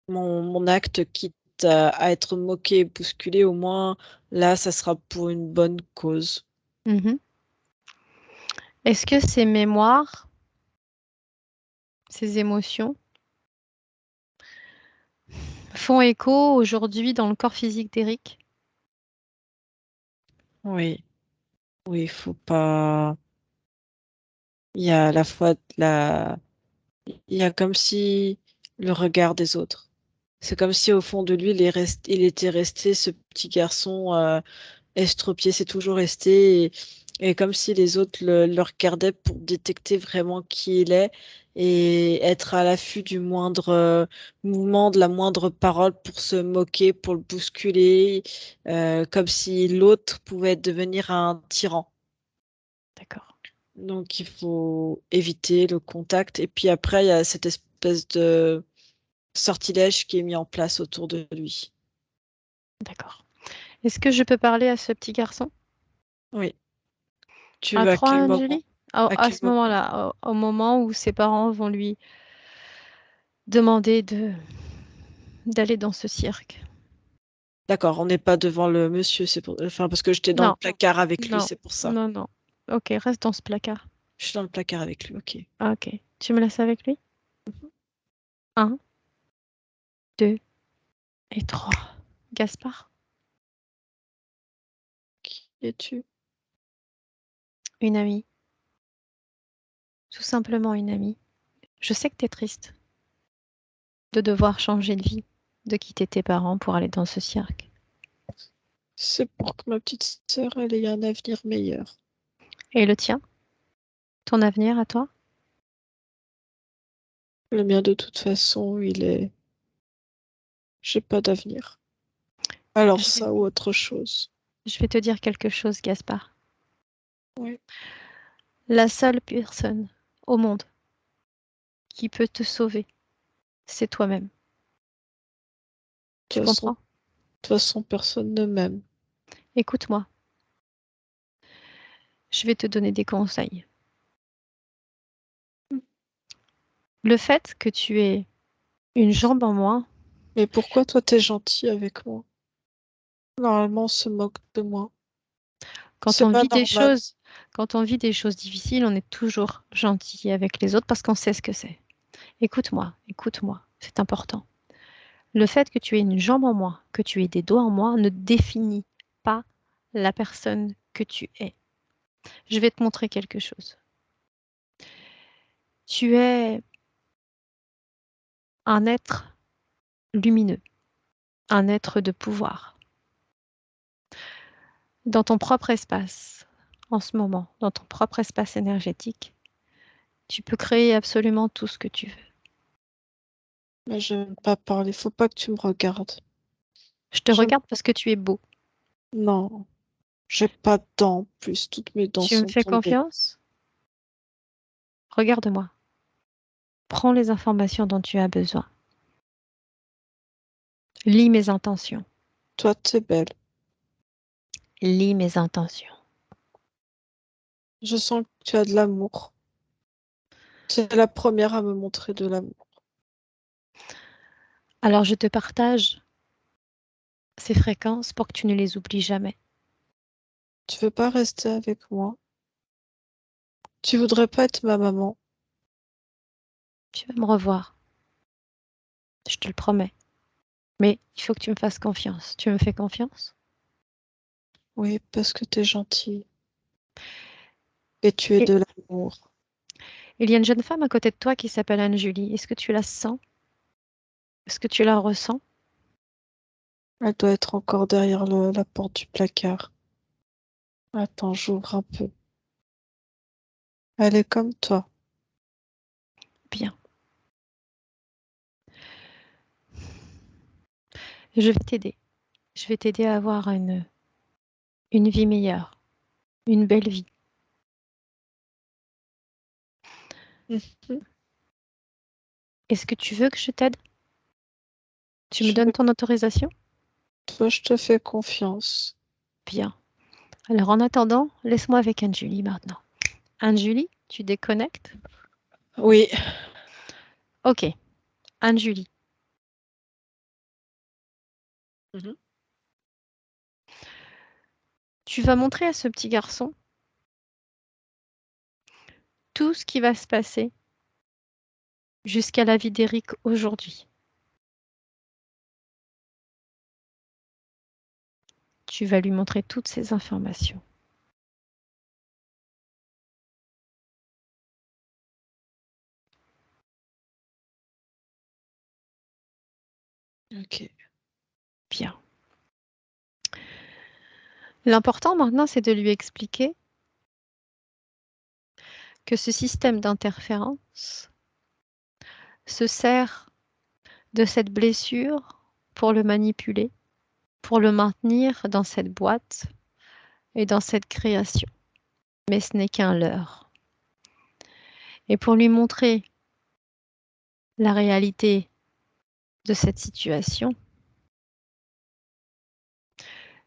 mon acte, quitte à être moqué et bousculé, au moins là, ça sera pour une bonne cause. Mhm. Est-ce que ces mémoires, ces émotions font écho aujourd'hui dans le corps physique d'Eric? Oui, oui, il faut pas. Il y a à la fois il y a comme si le regard des autres. C'est comme si au fond de lui, il était resté ce petit garçon estropié, c'est toujours resté, et comme si les autres le regardaient pour détecter vraiment qui il est et être à l'affût du moindre mouvement, de la moindre parole pour se moquer, pour le bousculer, comme si l'autre pouvait devenir un tyran. D'accord. Donc il faut éviter le contact. Et puis après, il y a cette espèce de sortilège qui est mis en place autour de lui. D'accord. Est-ce que je peux parler à ce petit garçon? Oui. Tu À veux à 3, quel moment? Angélie? À, À à quel ce moment? moment-là, au moment où ses parents vont lui demander d'aller dans ce cirque. D'accord, on n'est pas devant le monsieur, enfin parce que j'étais dans le Non, placard avec lui, non, c'est pour ça. non, non. Ok, reste dans ce placard. Je suis dans le placard avec lui, ok. Ah, ok. Tu me laisses avec lui? Un, 2 et 3. Gaspard, Qui es-tu? une amie. Tout simplement une amie. Je sais que tu es triste de devoir changer de vie, de quitter tes parents pour aller dans ce cirque. C'est pour que ma petite sœur, elle ait un avenir meilleur. Et le tien? Ton avenir à toi? Le mien, de toute façon, il est... J'ai pas d'avenir. Alors Je vais, ça ou autre chose. je vais te dire quelque chose, Gaspard. Oui. La seule personne au monde qui peut te sauver, c'est toi-même. Tu comprends? De toute façon, personne ne m'aime. Écoute-moi, je vais te donner des conseils. Le fait que tu aies une jambe en moins, Mais pourquoi toi, t'es gentil avec moi? Normalement, on se moque de moi. quand C'est on pas vit des normal. choses, quand on vit des choses difficiles, on est toujours gentil avec les autres parce qu'on sait ce que c'est. Écoute-moi, c'est important. Le fait que tu aies une jambe en moins, que tu aies des doigts en moins, ne définit pas la personne que tu es. Je vais te montrer quelque chose. Tu es un être lumineux, un être de pouvoir. Dans ton propre espace, en ce moment, dans ton propre espace énergétique, tu peux créer absolument tout ce que tu veux. Mais j'aime pas parler. Faut pas que tu me regardes. Je te J'aime... regarde parce que tu es beau. Non. J'ai pas de dents. En plus, toutes mes dents Tu me sont fais tombées. confiance? Regarde-moi. Prends les informations dont tu as besoin. Lis mes intentions. Toi, t'es belle. Lis mes intentions. Je sens que tu as de l'amour. C'est la première à me montrer de l'amour. Alors je te partage ces fréquences pour que tu ne les oublies jamais. Tu veux pas rester avec moi? Tu voudrais pas être ma maman? Tu vas me revoir, je te le promets. Mais il faut que tu me fasses confiance. Tu me fais confiance? Oui, parce que t'es gentille. Et tu es Et de l'amour. il y a une jeune femme à côté de toi qui s'appelle Anne-Julie. Est-ce que tu la sens? Est-ce que tu la ressens? Elle doit être encore derrière la porte du placard. Attends, j'ouvre un peu. Elle est comme toi. Bien. Je vais t'aider. Je vais t'aider à avoir une vie meilleure, une belle vie. Mhm. Est-ce que tu veux que je t'aide? Tu me Je donnes veux- ton autorisation? Toi, je te fais confiance. Bien. Alors en attendant, laisse-moi avec Anne-Julie maintenant. Anne-Julie, tu déconnectes? Oui. Ok. Anne-Julie, Mhm. tu vas montrer à ce petit garçon tout ce qui va se passer jusqu'à la vie d'Éric aujourd'hui. Tu vas lui montrer toutes ces informations. Ok. Bien. L'important maintenant, c'est de lui expliquer que ce système d'interférence se sert de cette blessure pour le manipuler, pour le maintenir dans cette boîte et dans cette création. Mais ce n'est qu'un leurre. Et pour lui montrer la réalité de cette situation,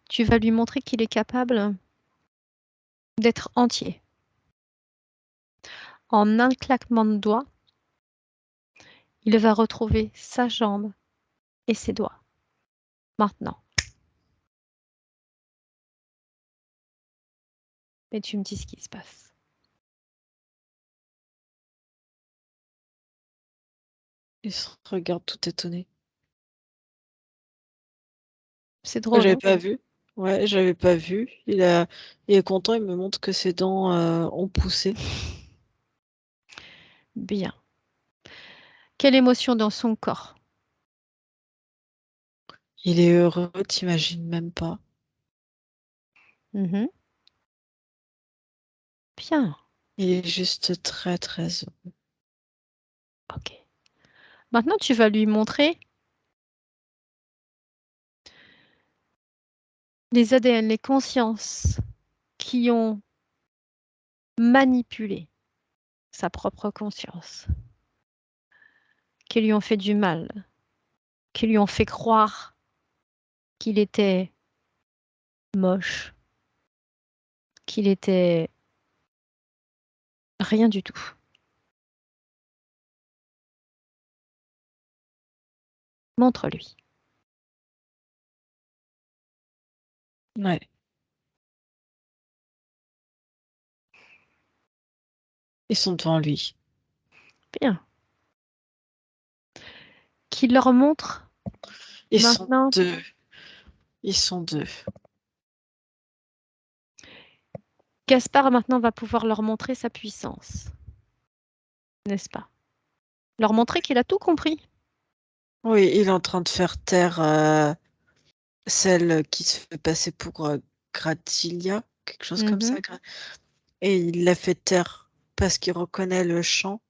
tu vas lui montrer qu'il est capable d'être entier. En un claquement de doigts, il va retrouver sa jambe et ses doigts. Maintenant. Et tu me dis ce qui se passe. Il se regarde tout étonné. C'est drôle, J'avais hein? pas vu. Ouais, j'avais pas vu. Il est content, il me montre que ses dents ont poussé. Bien. Quelle émotion dans son corps? Il est heureux, t'imagines même pas. Mhm. Bien. Il est juste très très heureux. Ok. Maintenant, tu vas lui montrer les ADN, les consciences qui ont manipulé sa propre conscience, qui lui ont fait du mal, qui lui ont fait croire qu'il était moche, qu'il était rien du tout. Montre-lui. Ouais. Ils sont devant lui. Bien. Qu'il leur montre Ils sont maintenant. deux. Ils sont deux. Gaspard maintenant va pouvoir leur montrer sa puissance, n'est-ce pas? Leur montrer qu'il a tout compris. Oui, il est en train de faire taire celle qui se fait passer pour Gratilia, quelque chose comme Mhm. ça. Et il la fait taire parce qu'il reconnaît le chant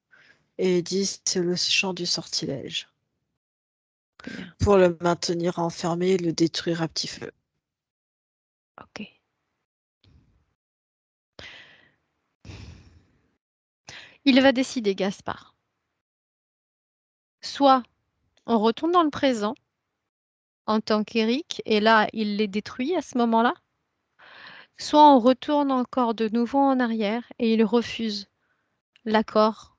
et il dit c'est le chant du sortilège. Bien. Pour le maintenir enfermé et le détruire à petit feu. Ok. Il va décider, Gaspard. Soit on retourne dans le présent en tant qu'Éric, et là, il les détruit à ce moment-là. Soit on retourne encore de nouveau en arrière et il refuse l'accord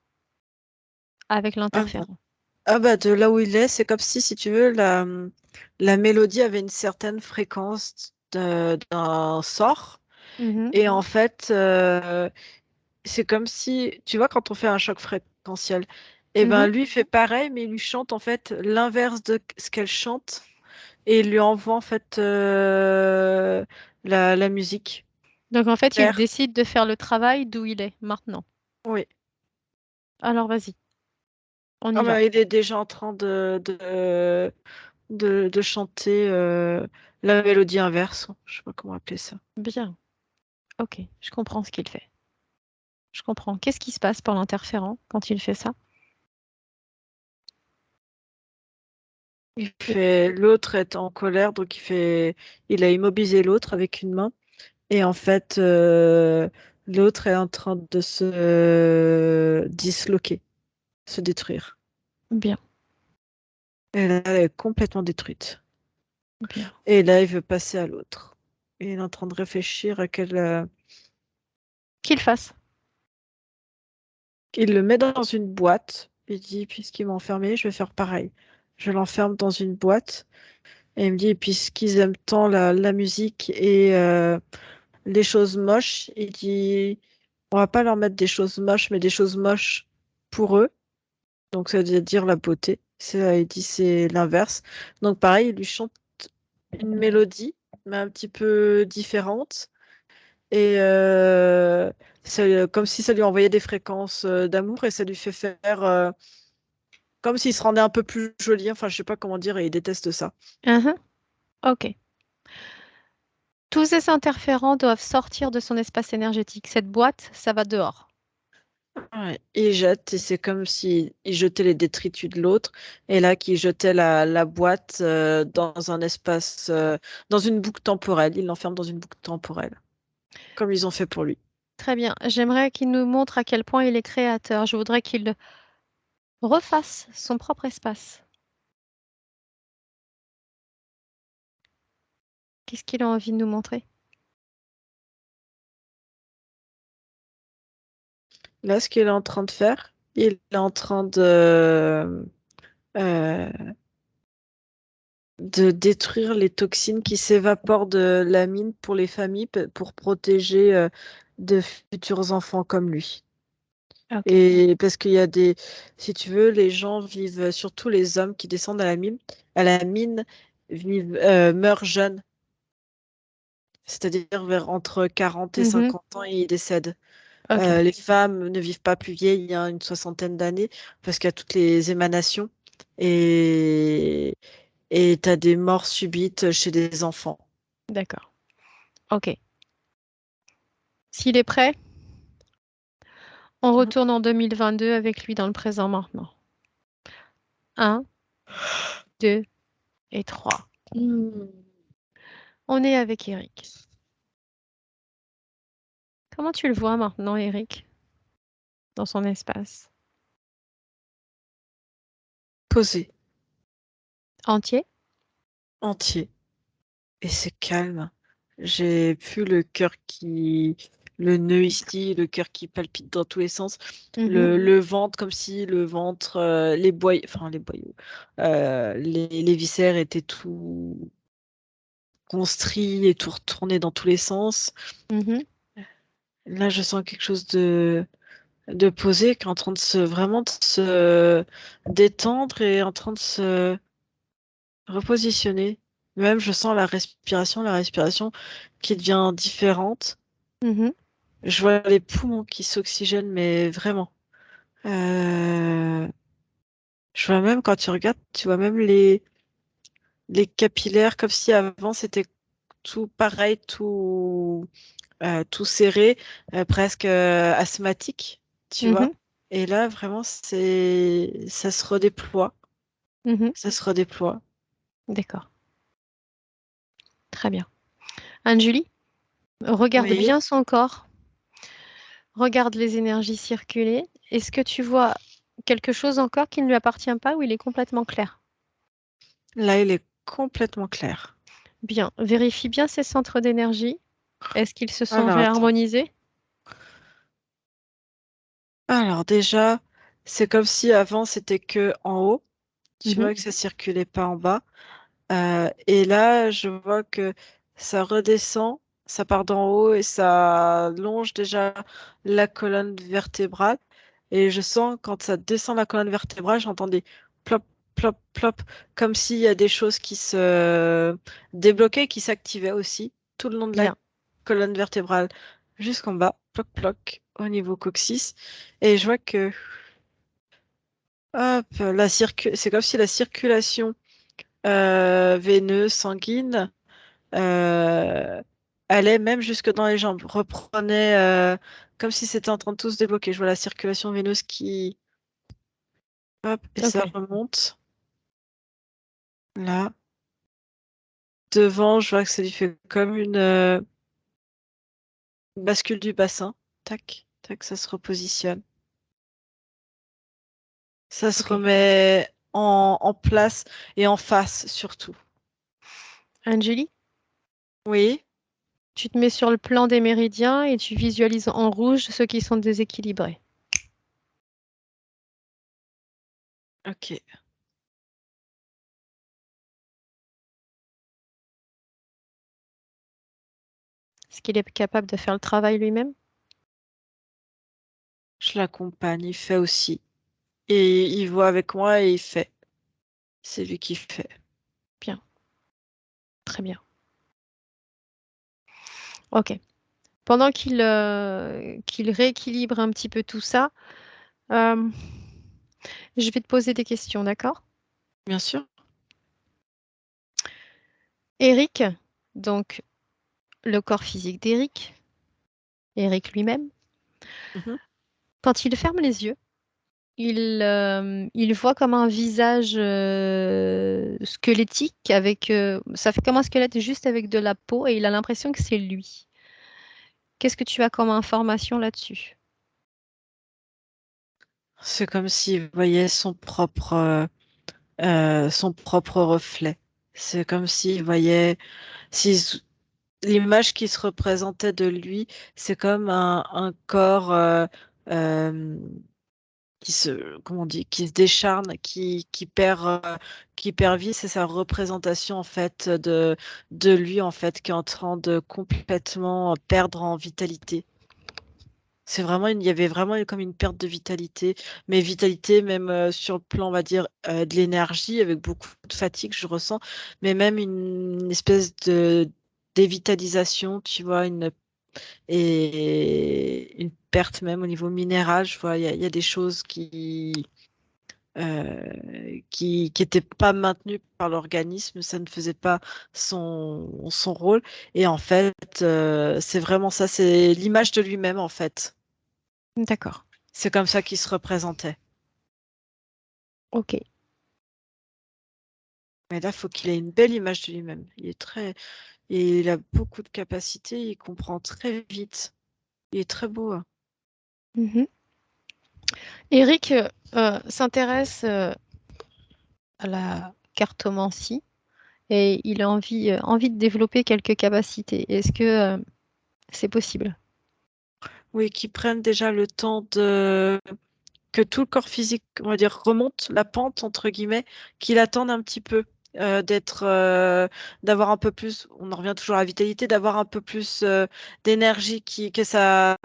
avec Ah bah, l'interférent. ah bah, de là où il est, c'est comme si tu veux, la mélodie avait une certaine fréquence d'un sort. Mhm. Et en fait, c'est comme si, tu vois, quand on fait un choc fréquentiel, et ben Mhm. lui fait pareil, mais il lui chante en fait l'inverse de ce qu'elle chante et il lui envoie en fait la musique Donc en fait, il vers. décide de faire le travail d'où il est maintenant. Oui. Alors vas-y, on y Ah va. bah, il est déjà en train de chanter la mélodie inverse. Je sais pas comment appeler ça. Bien. Ok, je comprends ce qu'il fait. Je comprends. Qu'est-ce qui se passe pour l'interférent quand il fait ça? Il fait l'autre est en colère, donc il a immobilisé l'autre avec une main. Et en fait, l'autre est en train de se disloquer, se détruire. Bien, Et là, elle est complètement détruite. bien. Et là, il veut passer à l'autre. Et il est en train de réfléchir à Qu'il fasse. il le met dans une boîte. Il dit, puisqu'il m'a enfermé, je vais faire pareil. Je l'enferme dans une boîte. Et il me dit, puisqu'ils aiment tant la musique et les choses moches, il dit, on va pas leur mettre des choses moches, mais des choses moches pour eux. Donc ça veut dire la beauté. Il dit c'est l'inverse. Donc pareil, il lui chante une mélodie, mais un petit peu différente. Et comme si ça lui envoyait des fréquences d'amour et ça lui fait faire comme s'il se rendait un peu plus joli. Enfin, je sais pas comment dire, et il déteste ça. Mhm. Ok. Tous ces interférents doivent sortir de son espace énergétique. Cette boîte, ça va dehors. Ouais. Il jette, et c'est comme s'il il jetait les détritus de l'autre, et là qu'il jetait la boîte dans un espace, dans une boucle temporelle. Il l'enferme dans une boucle temporelle, comme ils ont fait pour lui. Très bien. J'aimerais qu'il nous montre à quel point il est créateur. Je voudrais qu'il refasse son propre espace. Qu'est-ce qu'il a envie de nous montrer? Là, ce qu'il est en train de faire, il est en train euh, de détruire les toxines qui s'évaporent de la mine pour les familles, pour protéger de futurs enfants comme lui. Ok. Et parce qu'il y a si tu veux, les gens vivent, surtout les hommes qui descendent à la mine meurent jeunes, c'est-à-dire entre 40 et Mhm. 50 ans, ils décèdent. Ok. Les femmes ne vivent pas plus vieilles, il y a une soixantaine d'années, parce qu'il y a toutes les émanations. Et tu as des morts subites chez des enfants. D'accord. Ok. S'il est prêt, on retourne en 2022 avec lui dans le présent maintenant. 1, 2 et 3. Hmm. On On est avec Eric. Comment tu le vois maintenant, Eric, dans son espace? Posé, Entier? entier, et c'est calme. J'ai plus le nœud ici, le cœur qui palpite dans tous les sens, Mhm. le ventre comme si le ventre, les boyaux, les viscères étaient tout constrits et tout retournés dans tous les sens. Mhm. Là, je sens quelque chose de posé qui est en train de vraiment de se détendre et en train de se repositionner. Même, je sens la respiration qui devient différente. Mhm. Je vois les poumons qui s'oxygènent, mais vraiment. Euh, je vois même, quand tu regardes, tu vois même les capillaires, comme si avant c'était tout pareil, tout serré, presque asthmatique, tu vois. Mhm. Et là, vraiment, ça se redéploie. Mhm. Ça se redéploie. D'accord. Très bien. Anne-Julie, regarde Oui. bien son corps. Regarde les énergies circuler. Est-ce que tu vois quelque chose encore qui ne lui appartient pas ou il est complètement clair? Là, il est complètement clair. Bien. Vérifie bien ses centres d'énergie. Est-ce qu'ils se sont Alors, attends. réharmonisés? Alors, déjà, c'est comme si avant, c'était que en haut. Tu Mhm. vois que ça circulait pas en bas. Et là, je vois que ça redescend, ça part d'en haut et ça longe déjà la colonne vertébrale. Et je sens quand ça descend la colonne vertébrale, j'entends des plop, plop, plop, comme s'il y a des choses qui se débloquaient, qui s'activaient aussi tout le long de la Bien. colonne vertébrale jusqu'en bas, ploc, ploc, au niveau coccyx. Et je vois que, hop, c'est comme si la circulation veineuse, sanguine, euh, allait même jusque dans les jambes, reprenait comme si c'était en train de tout se débloquer. Je vois la circulation veineuse qui, hop, et ça Ok. remonte. Là, devant, je vois que ça lui fait comme une bascule du bassin. Tac, tac, ça se repositionne. Ça se Ok. remet en place et en face surtout. Angélie, Oui, tu te mets sur le plan des méridiens et tu visualises en rouge ceux qui sont déséquilibrés. ok. Est-ce qu'il est capable de faire le travail lui-même? Je l'accompagne, il fait aussi. Et il voit avec moi et il fait. C'est lui qui fait. Bien, très bien. Ok. Pendant qu'il rééquilibre un petit peu tout ça, euh, je vais te poser des questions, d'accord? Bien sûr. Eric, donc le corps physique d'Eric, Eric lui-même, Mhm. quand il ferme les yeux, il voit comme un visage squelettique avec, ça fait comme un squelette juste avec de la peau et il a l'impression que c'est lui. Qu'est-ce que tu as comme information là-dessus? C'est comme s'il voyait son propre reflet. C'est comme s'il voyait, si l'image qui se représentait de lui, c'est comme un corps euh, comment on dit, qui se décharne, qui perd vie. C'est sa représentation en fait de lui en fait qui est en train de complètement perdre en vitalité. Il y avait vraiment comme une perte de vitalité, mais vitalité même sur le plan, on va dire, de l'énergie, avec beaucoup de fatigue, je ressens, mais même une espèce de dévitalisation, tu vois, et une perte même au niveau minéral. Je vois, il y a des choses qui étaient pas maintenues par l'organisme, ça ne faisait pas son rôle, et en fait, c'est vraiment ça, c'est l'image de lui-même en fait. D'accord. C'est comme ça qu'il se représentait. Ok. Mais là, il faut qu'il ait une belle image de lui-même. Il a beaucoup de capacités, il comprend très vite. Il est très beau, hein. Mhm. Eric s'intéresse à la cartomancie et il a envie de développer quelques capacités. Est-ce que c'est possible? Oui, qu'il prenne déjà le temps que tout le corps physique, on va dire, remonte la pente, entre guillemets, qu'il attende un petit peu d'avoir un peu plus, on en revient toujours à la vitalité, d'avoir un peu plus d'énergie, que ça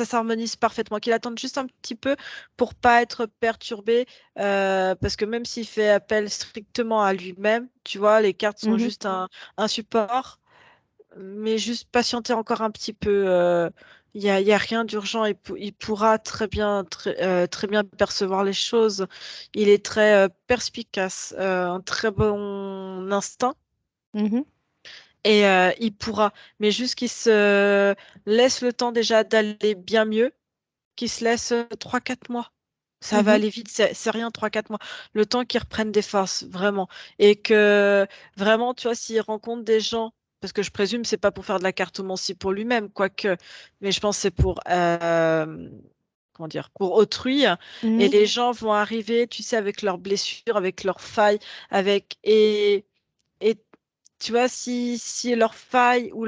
s'harmonise parfaitement, qu'il attende juste un petit peu pour pas être perturbé, parce que même s'il fait appel strictement à lui-même, tu vois, les cartes sont Mhm. juste un support, mais juste patienter encore un petit peu. Il y a rien d'urgent. Il pourra très bien percevoir les choses. Il est très perspicace, un très bon instinct. Mhm. Et il pourra, mais juste qu'il se laisse le temps déjà d'aller bien mieux, qu'il se laisse 3 4 mois. Ça va Mhm. aller vite, c'est rien, 3 4 mois. Le temps qu'il reprenne des forces, vraiment. Et que vraiment, tu vois, s'il rencontre des gens, parce que je présume c'est pas pour faire de la cartomancie pour lui-même, quoique, mais je pense que c'est pour, comment dire, pour autrui. Et Mhm. les gens vont arriver, tu sais, avec leurs blessures, avec leurs failles, et tu vois, si leur faille ou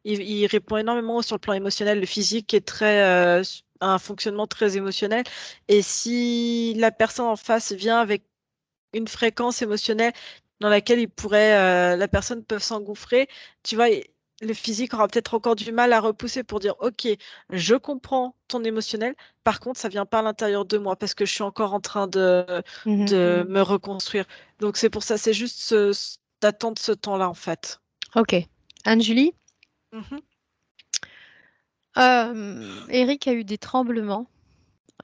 il répond énormément sur le plan émotionnel. Le physique est a un fonctionnement très émotionnel. Et si la personne en face vient avec une fréquence émotionnelle dans laquelle la personne peut s'engouffrer, tu vois, le physique aura peut-être encore du mal à repousser pour dire, OK, je comprends ton émotionnel. Par contre, ça vient pas à l'intérieur de moi parce que je suis encore en train Mhm. de me reconstruire. Donc c'est pour ça, c'est juste d'attendre ce temps-là, en fait. Ok. Anne-Julie, Mhm. Eric a eu des tremblements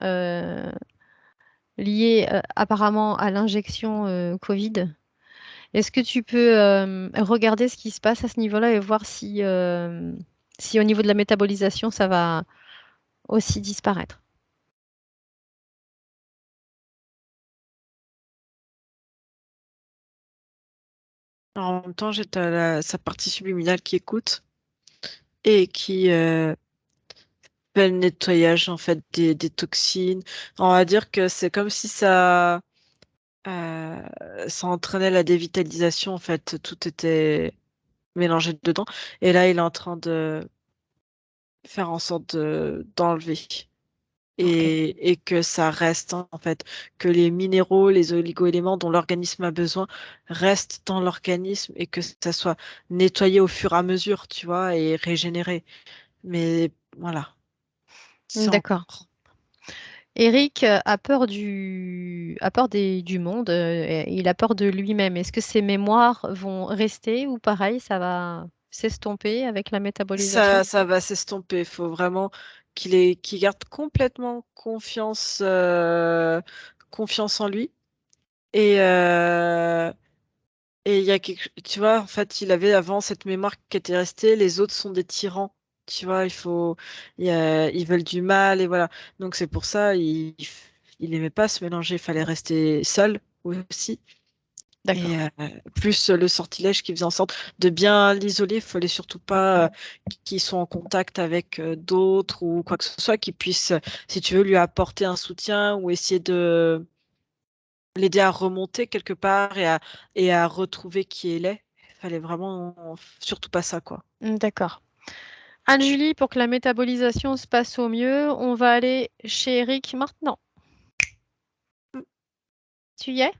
euh, liés apparemment à l'injection Covid. Est-ce que tu peux regarder ce qui se passe à ce niveau-là et voir si au niveau de la métabolisation, ça va aussi disparaître? En même temps, j'ai sa partie subliminale qui écoute et qui fait le nettoyage en fait des toxines. On va dire que c'est comme si ça entraînait la dévitalisation en fait. Tout était mélangé dedans. Et là, il est en train de faire en sorte d'enlever. Ok. Et que ça reste en fait, que les minéraux, les oligo-éléments dont l'organisme a besoin restent dans l'organisme et que ça soit nettoyé au fur et à mesure, tu vois, et régénéré. Mais voilà, c'est D'accord. encore. Eric a peur du monde, et il a peur de lui-même. Est-ce que ses mémoires vont rester ou pareil, ça va s'estomper avec la métabolisation? Ça va s'estomper. Il faut vraiment qu'il garde complètement confiance en lui. Et, Et il y a tu vois, en fait, il avait avant cette mémoire qui était restée, les autres sont des tyrans. Tu vois, ils veulent du mal et voilà. Donc c'est pour ça, il aimait pas se mélanger, il fallait rester seul aussi. Et D'accord. plus le sortilège qui faisait en sorte de bien l'isoler, il fallait surtout pas qu'il soit en contact avec d'autres ou quoi que ce soit qui puisse, si tu veux, lui apporter un soutien ou essayer de l'aider à remonter quelque part et à retrouver qui il est. Il fallait vraiment surtout pas ça, quoi. D'accord. Anne-Julie, pour que la métabolisation se passe au mieux, on va aller chez Eric maintenant. Tu y es?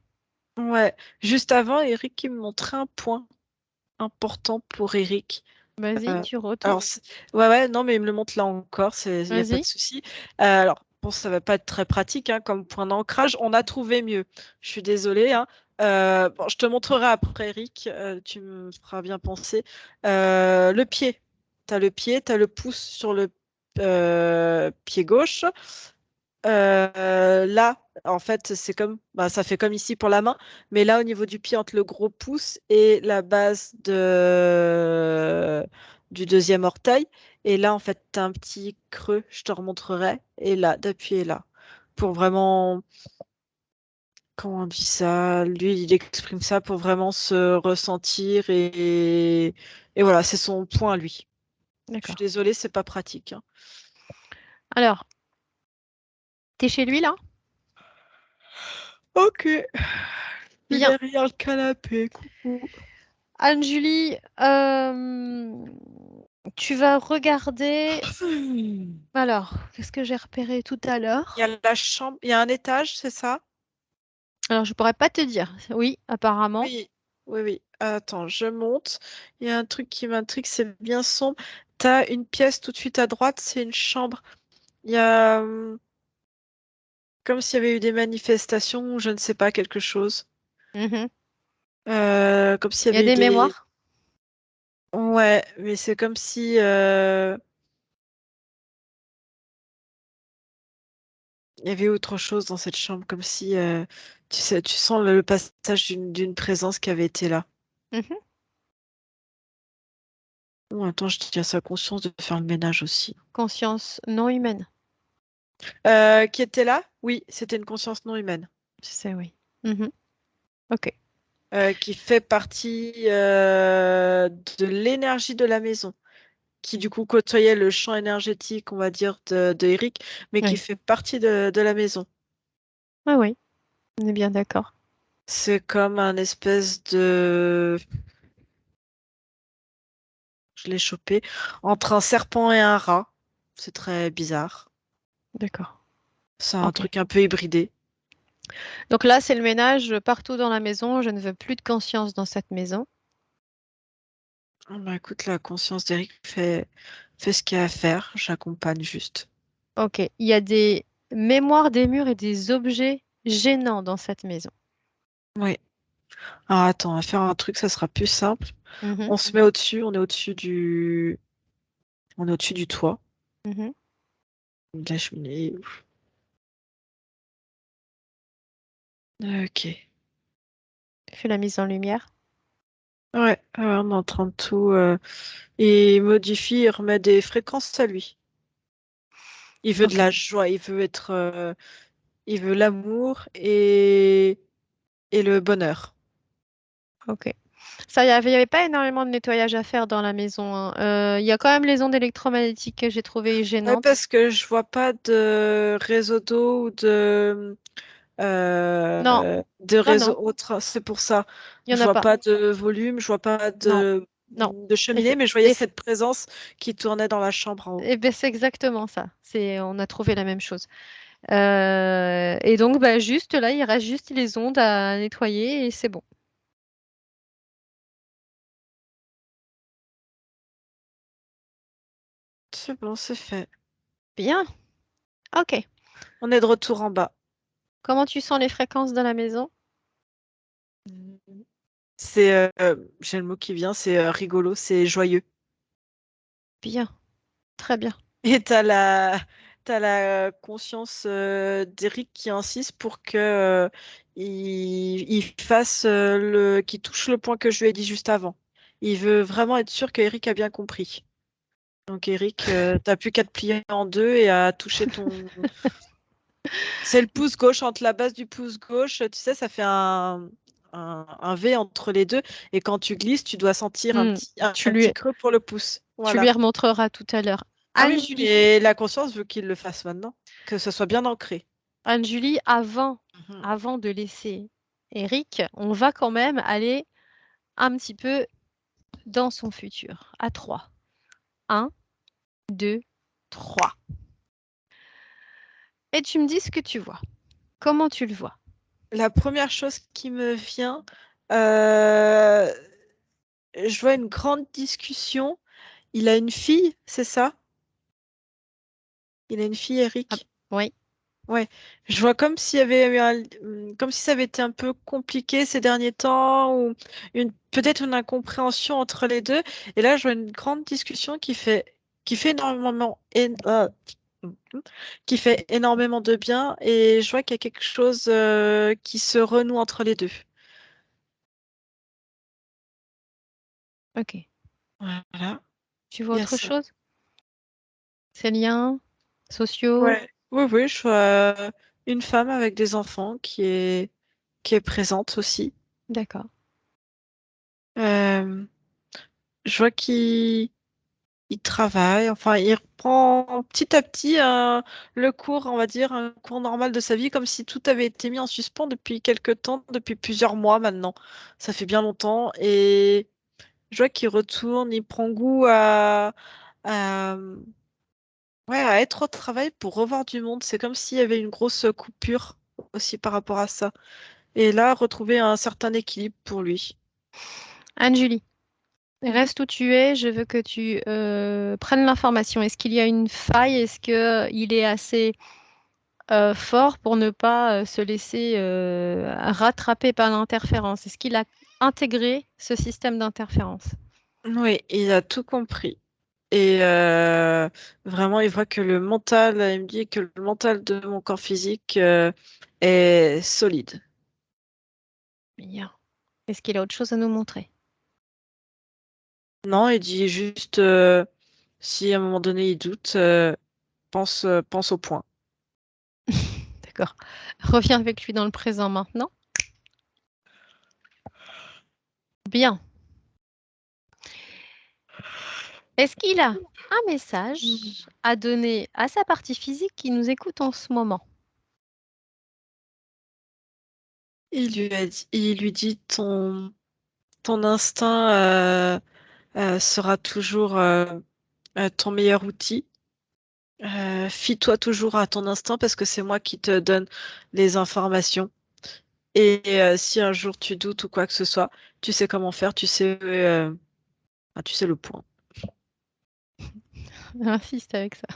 Ouais, juste avant, Eric, il me montrait un point important pour Eric. Vas-y, Euh, tu retournes. alors, ouais, ouais, non, mais il me le montre là encore, il n'y a pas de Vas-y. souci. Alors, bon, ça va pas être très pratique hein, comme point d'ancrage. On a trouvé mieux. Je suis désolée. Hein. Bon, je te montrerai après, Eric. Tu me feras bien penser. Le pied. Tu as le pied, tu as le pouce sur le pied gauche. Là, en fait, c'est comme, bah, ça fait comme ici pour la main, mais là, au niveau du pied, entre le gros pouce et la base du deuxième orteil, et là, en fait, tu as un petit creux, je te remontrerai, et là, d'appuyer là, pour vraiment, comment on dit ça? Lui, il exprime ça pour vraiment se ressentir, et voilà, c'est son point, à lui. Je suis D'accord. désolée, c'est pas pratique. Hein. Alors, t'es chez lui là? Ok, je suis Bien. derrière le canapé, coucou. Anne-Julie, tu vas regarder. Alors, qu'est-ce que j'ai repéré tout à Il y a l'heure? la chambre, il y a un étage, c'est ça? Alors, je pourrais pas te dire. Oui, apparemment. Oui, oui, oui. Attends, je monte. Il y a un truc qui m'intrigue, c'est bien sombre. T'as une pièce tout de suite à droite, c'est une chambre. Il y a comme s'il y avait eu des manifestations, ou je ne sais pas, quelque chose. Mhm. Comme s'il y Il y a avait eu des des. mémoires. Ouais, mais c'est comme si il y avait autre chose dans cette chambre, comme si tu sais, tu sens le passage d'une présence qui avait été là. Mhm. Oh, attends, je tiens sa conscience de faire le ménage aussi. Conscience non humaine. Qui était là? Oui, c'était une conscience non humaine, Je sais, oui. Mhm. Ok. qui fait partie de l'énergie de la maison, qui du coup côtoyait le champ énergétique, on va dire, de Eric, mais qui Oui. fait partie de la maison. Ah oui, on est bien d'accord. C'est comme un espèce de, je l'ai chopé, entre un serpent et un rat. C'est très bizarre. D'accord. C'est un Ok. truc un peu hybridé. Donc là, c'est le ménage partout dans la maison. Je ne veux plus de conscience dans cette maison. Ah bah écoute, la conscience d'Eric fait ce qu'il y a à faire, j'accompagne juste. Ok. Il y a des mémoires des murs et des objets gênants dans cette maison. Oui. Alors attends, on va faire un truc, ça sera plus simple. Mhm. On se met au-dessus, on est au-dessus du toit. Mhm. De la cheminée. Ok. Fais la mise en lumière. Ouais, on est en train de tout. Il modifie, il remet des fréquences à lui. Il veut de Ok. la joie, il veut l'amour et le bonheur. Ok. Ça, il y avait pas énormément de nettoyage à faire dans la maison, hein. Il y a quand même les ondes électromagnétiques que j'ai trouvées Ouais, gênantes. parce que je vois pas de réseau d'eau ou Non, de non, non, réseau autre. C'est pour ça. il y en Je a vois pas. pas de volume, je vois pas Non, non. de Et cheminée, c'est mais je voyais et cette présence qui tournait dans la chambre en haut. ben, c'est exactement ça. On a trouvé la même chose. Et donc, bah, juste là, il reste juste les ondes à nettoyer et c'est bon. C'est bon, c'est fait. Bien. Ok. On est de retour en bas. Comment tu sens les fréquences dans la maison? C'est, j'ai le mot qui vient, c'est rigolo, c'est joyeux. Bien. Très bien. Et t'as la conscience d'Eric qui insiste pour que il fasse qu'il touche le point que je lui ai dit juste avant. Il veut vraiment être sûr que Eric a bien compris. Donc Eric, t'as plus qu'à te plier en deux et à toucher ton. C'est le pouce gauche entre la base du pouce gauche, tu sais, ça fait un V entre les deux. Et quand tu glisses, tu dois sentir Hmm. un Tu lui, petit creux pour le pouce. tu Voilà. lui remontreras tout à l'heure. Ah oui, Anne-Julie, mais la conscience veut qu'il le fasse maintenant, que ce soit bien ancré. Anne-Julie, Mhm. avant de laisser Eric, on va quand même aller un petit peu dans son futur. À 3. 1, 2, 3. Et tu me dis ce que tu vois. Comment tu le vois? La première chose qui me vient, euh, je vois une grande discussion. Il a une fille, c'est ça? Il a une fille, Ah, Eric. oui. Ouais. Je vois comme s'il y avait eu comme si ça avait été un peu compliqué ces derniers temps, ou peut-être une incompréhension entre les deux. Et là, je vois une grande discussion qui fait qui fait énormément de bien. Et je vois qu'il y a quelque chose qui se renoue entre les deux. Ok. Voilà. Tu vois Il y a autre ça. chose? Ces liens sociaux? Ouais. Oui, oui, je vois une femme avec des enfants qui est présente aussi. D'accord. Euh, je vois il travaille, enfin, il reprend petit à petit le cours, on va dire, un cours normal de sa vie, comme si tout avait été mis en suspens depuis quelque temps, depuis plusieurs mois maintenant. Ça fait bien longtemps. Et je vois qu'il retourne, il prend goût à, ouais, à être au travail pour revoir du monde. C'est comme s'il y avait une grosse coupure aussi par rapport à ça. Et là, retrouver un certain équilibre pour lui. Anne-Julie, Mhm. reste où tu es. Je veux que tu prennes l'information. Est-ce qu'il y a une faille? Est-ce qu'il est assez fort pour ne pas se laisser rattraper par l'interférence? Est-ce qu'il a intégré ce système d'interférence? Oui, il a tout compris. Et vraiment, il voit que le mental, il me dit que le mental de mon corps physique est solide. Bien. Est-ce qu'il a autre chose à nous montrer? Non, il dit juste, si à un moment donné il doute, pense au point. D'accord. Reviens avec lui dans le présent maintenant. Bien. Est-ce qu'il a un message à donner à sa partie physique qui nous écoute en ce moment? Il lui dit ton instinct sera toujours ton meilleur outil. Fie-toi toujours à ton instinct parce que c'est moi qui te donne les informations. Et si un jour tu doutes ou quoi que ce soit, tu sais comment faire, tu sais le point. Insiste avec ça.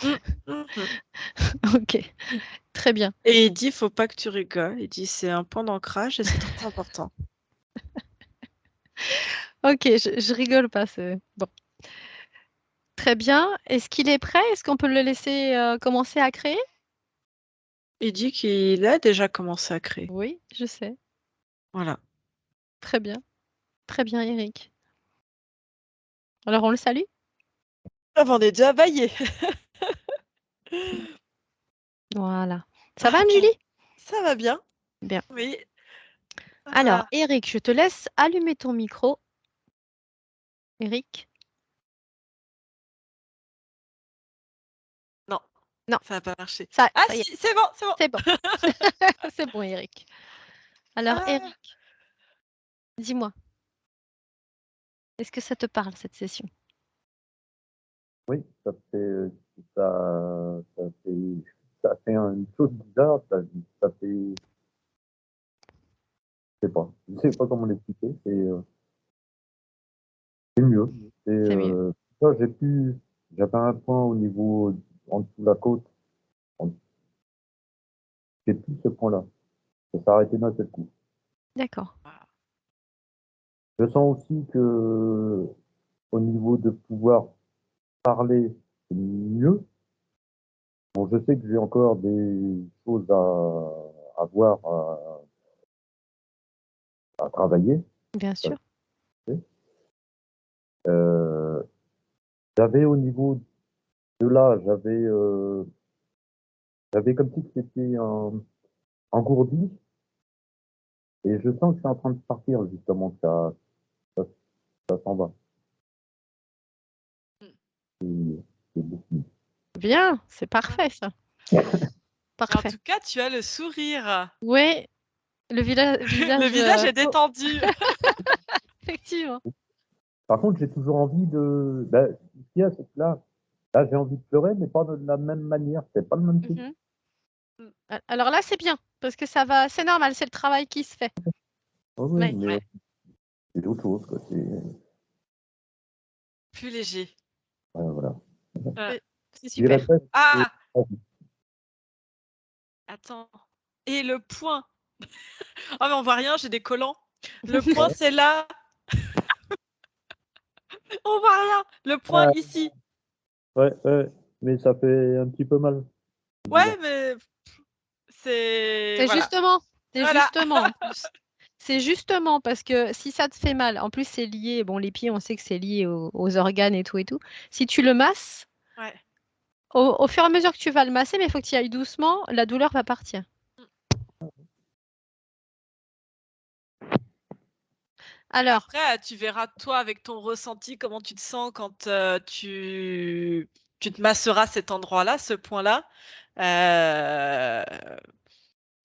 Mm, mhm. Ok, très bien. Et il dit, faut pas que tu rigoles. Il dit, c'est un point d'ancrage et c'est très important. Ok, je rigole pas. Bon, très bien. Est-ce qu'il est prêt? Est-ce qu'on peut le laisser commencer à créer? Il dit qu'il a déjà commencé à créer. Oui, je sais. Voilà. Très bien. Très bien, Eric. Alors, on le salue? Ah, on est déjà baillé. Voilà. Ça va, Anne-Julie? Ça va bien. Bien. Oui. Alors, Ah, Eric, je te laisse allumer ton micro. Eric? non, Non, ça n'a pas marché. ça Ah y est, si, c'est bon, c'est bon. c'est bon. C'est bon, Eric. Alors, Ah, Eric, dis-moi, est-ce que ça te parle, cette session? Oui, ça fait une chose bizarre, ça fait, je sais pas comment l'expliquer, c'est mieux. C'est mieux. Ça, j'avais un point au niveau, en dessous de la côte, en- j'ai plus ce point-là. Ça s'est arrêté d'un seul coup. D'accord. Je sens aussi que, au niveau de pouvoir parler, c'est mieux. Bon, je sais que j'ai encore des choses à voir, à travailler. Bien Ça, sûr. je sais. Euh, J'avais au niveau de là, j'avais comme si c'était engourdi, et je sens que c'est en train de partir justement, que ça, ça s'en va. C'est beaucoup. Bien, c'est ah. parfait, ça. Mais en Parfait. tout cas, tu as le sourire. Oui, le Le visage, visage est oh, détendu. effectivement. Par contre, j'ai toujours envie de. Ben, ce qu'il y a, c'est que là, j'ai envie de pleurer, mais pas de la même manière. C'est pas le même truc. Mhm. Alors là, c'est bien, parce que ça va, c'est normal, c'est le travail qui se fait. Oui, oui, Oui. mais Ouais, c'est autre chose, quoi. plus léger. Voilà. Ouais. C'est J'ai la super. tête. Ah, attends. Et le point. Ah mais on voit rien, j'ai des collants. Le point, Ouais, c'est là. On voit rien. Le point ah, ici. ouais, ouais, mais ça fait un petit peu mal. Ouais, mais c'est C'est voilà. justement, c'est Voilà. justement en plus. C'est justement parce que si ça te fait mal, en plus c'est lié, bon les pieds on sait que c'est lié aux organes et tout et tout. Si tu le masses, Ouais. au fur et à mesure que tu vas le masser, mais il faut que tu y ailles doucement, la douleur va partir. Alors, Après, tu verras toi avec ton ressenti comment tu te sens quand tu te masseras cet endroit-là, ce point-là. Euh,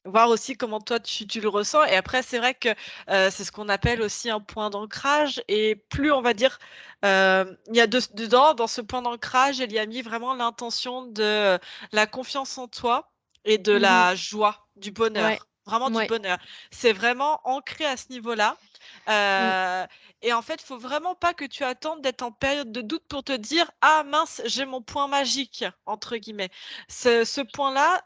Voir aussi comment toi tu le ressens. Et après, c'est vrai que c'est ce qu'on appelle aussi un point d'ancrage. Et plus on va dire, il y a dedans, dans ce point d'ancrage, il y a mis vraiment l'intention de la confiance en toi et de mhm, la joie, du ouais, bonheur. Vraiment du ouais, bonheur. C'est vraiment ancré à ce niveau-là. mm, Euh, et en fait, il faut vraiment pas que tu attendes d'être en période de doute pour te dire, ah mince, j'ai mon point magique, entre guillemets. Ce point-là,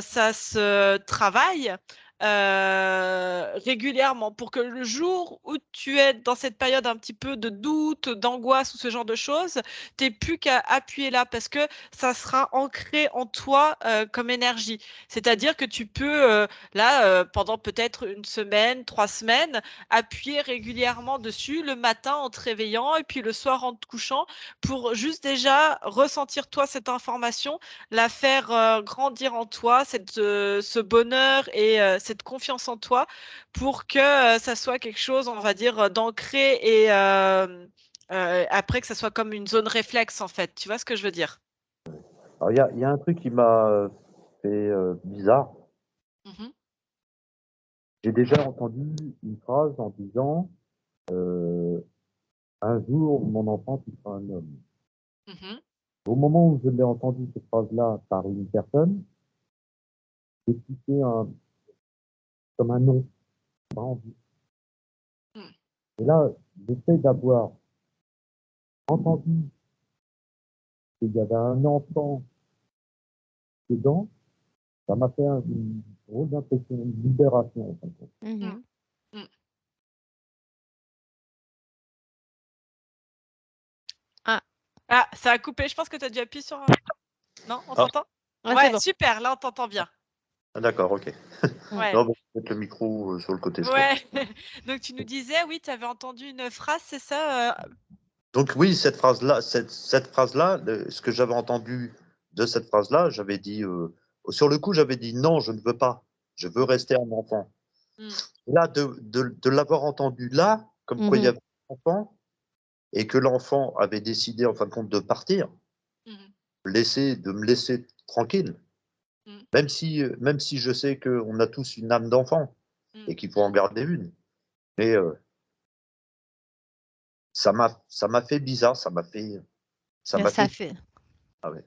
ça se travaille régulièrement pour que le jour où tu es dans cette période un petit peu de doute, d'angoisse ou ce genre de choses, tu n'aies plus qu'à appuyer là parce que ça sera ancré en toi comme énergie. C'est-à-dire que tu peux, là, pendant peut-être une semaine, 3 semaines, appuyer régulièrement dessus le matin en te réveillant et puis le soir en te couchant pour juste déjà ressentir toi cette information, la faire grandir en toi, ce bonheur et cette confiance en toi pour que ça soit quelque chose, on va dire, d'ancré et après que ça soit comme une zone réflexe en fait. Tu vois ce que je veux dire? Alors, il y a un truc qui m'a fait bizarre. Mhm, J'ai déjà entendu une phrase en disant euh, un jour, mon enfant, tu seras un homme. mhm, Au moment où je l'ai entendu cette phrase-là par une personne, j'ai cité comme un nom, pas envie. mm. Et là, le fait d'avoir entendu qu'il y avait un enfant dedans, ça m'a fait une drôle d'impression, une libération, en fin de compte. Mm, mhm. mm. Ah, Ah, ça a coupé. Je pense que tu as dû appuyer sur un. Non, on Ah, t'entend? ouais, c'est Ouais, bon. super. Là, on t'entend bien. d'accord, ok. Mm. Ouais. Non, bon, mettre le micro sur le côté, je crois. Ouais. Donc, tu nous disais, oui, tu avais entendu une phrase, c'est ça? Donc oui, cette phrase-là, ce que j'avais entendu de cette phrase-là, j'avais dit, sur le coup, j'avais dit non, je ne veux pas. Je veux rester un enfant. Mmh. Là, de l'avoir entendu là, comme quoi il y Mmh. avait un enfant et que l'enfant avait décidé en fin de compte de partir, Mmh. de me laisser tranquille, Mmh. même si je sais qu'on a tous une âme d'enfant Mmh. et qu'il faut en garder une. Mais ça m'a fait bizarre, ça m'a Ça fait fait ah ouais,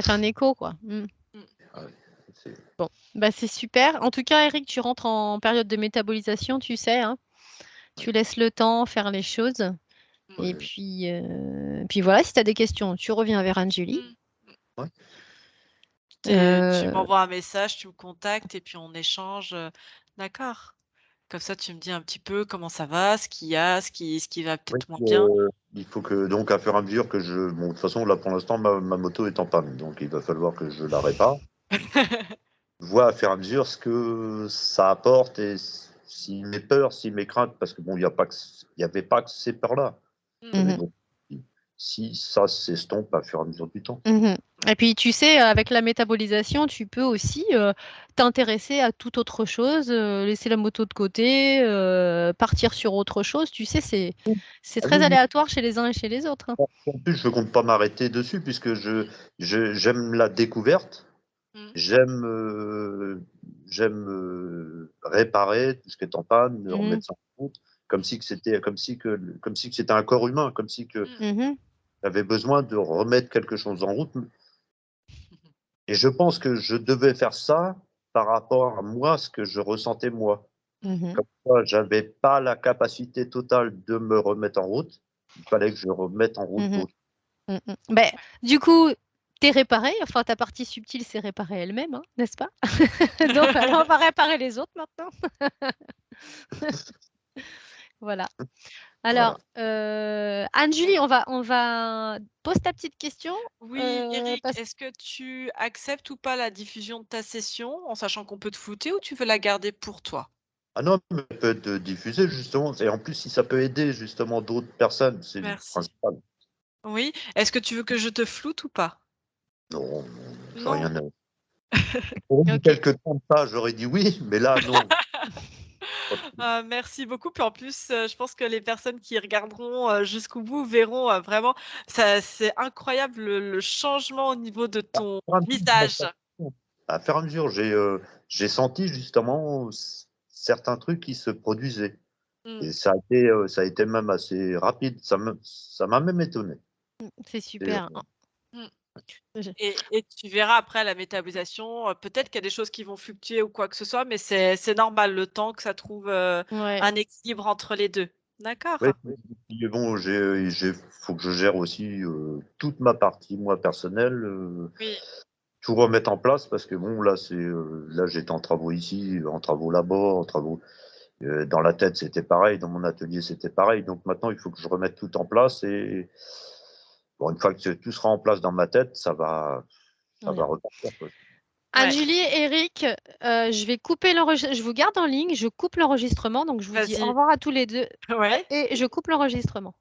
un écho, quoi. Mmh. Mmh. ah ouais, c'est Bon, bah, c'est super. En tout cas, Eric, tu rentres en période de métabolisation, tu sais, hein. ouais, Tu laisses le temps faire les choses Mmh. et ouais, puis voilà, si tu as des questions, tu reviens vers Anjuli. Mmh. ouais. Tu Heu, m'envoies un message, tu me contactes et puis on échange, d'accord. Comme ça, tu me dis un petit peu comment ça va, ce qu'il y a, ce qui va Oui, peut-être moins bien. il faut que donc à fur et à mesure que bon, de toute façon, là, pour l'instant, ma moto est en panne, donc il va falloir que je la répare. Je vois à fur et à mesure ce que ça apporte et si mes peurs, si mes craintes, parce que bon, il y avait pas que ces peurs-là. Il y avait mmh d'autres. Si ça s'estompe à fur et à mesure du temps. mh et puis tu sais, avec la métabolisation, tu peux aussi, t'intéresser à toute autre chose, laisser la moto de côté, partir sur autre chose. Tu sais, c'est Ah très oui, oui. aléatoire chez les uns et chez les autres, hein. En plus, je compte pas m'arrêter dessus puisque j'aime la découverte. Mmh. J'aime, réparer tout ce qui est en panne, Mmh remettre ça en route, comme si que c'était un corps humain, comme si que Mmh. mh. j'avais besoin de remettre quelque chose en route et je pense que je devais faire ça par rapport à moi, ce que je ressentais moi. Mmh. Comme quoi j'avais pas la capacité totale de me remettre en route, il fallait que je remette en route Mmh. d'autres. Mmh mh. Beh, du coup, tu es réparée, enfin ta partie subtile s'est réparée elle-même, hein, n'est-ce pas? Donc voilà, on va réparer les autres maintenant. Voilà. Voilà. Alors, Anne-Julie, on va pose ta petite question, Oui, Eric, parce est-ce que tu acceptes ou pas la diffusion de ta session, en sachant qu'on peut te flouter ou tu veux la garder pour toi? Ah non, mais elle peut être diffusée justement et en plus si ça peut aider justement d'autres personnes, c'est le Merci. principal. Oui. Est-ce que tu veux que je te floute ou pas? Non, non, j'ai Non? rien à pour il y a OK. quelque temps de ça, j'aurais dit oui, mais là non. Ah, merci beaucoup. Puis en plus, je pense que les personnes qui regarderont, jusqu'au bout verront, vraiment ça c'est incroyable le changement au niveau de ton visage. À fur et à mesure, j'ai senti justement certains trucs qui se produisaient Mmh. et ça a été même assez rapide. Ça m'a même étonné. C'est Et super. Mmh. Je Et tu verras après la métabolisation, peut-être qu'il y a des choses qui vont fluctuer ou quoi que ce soit, mais c'est normal le temps que ça trouve, ouais. un équilibre entre les 2. D'accord. ouais, puis bon, faut que je gère aussi, toute ma partie, moi, personnelle, Oui. tout remettre en place parce que bon, là, j'étais en travaux ici, en travaux là-bas, en travaux, dans la tête, c'était pareil, dans mon atelier, c'était pareil. Donc maintenant, il faut que je remette tout en place et bon, une fois que tout sera en place dans ma tête, ça va Ouais. repartir, quoi. Ouais. Anne-Julie, Eric, je vais couper je vous garde en ligne, je coupe l'enregistrement, donc je vous dis au Vas-y. revoir à tous les 2 Ouais. et je coupe l'enregistrement.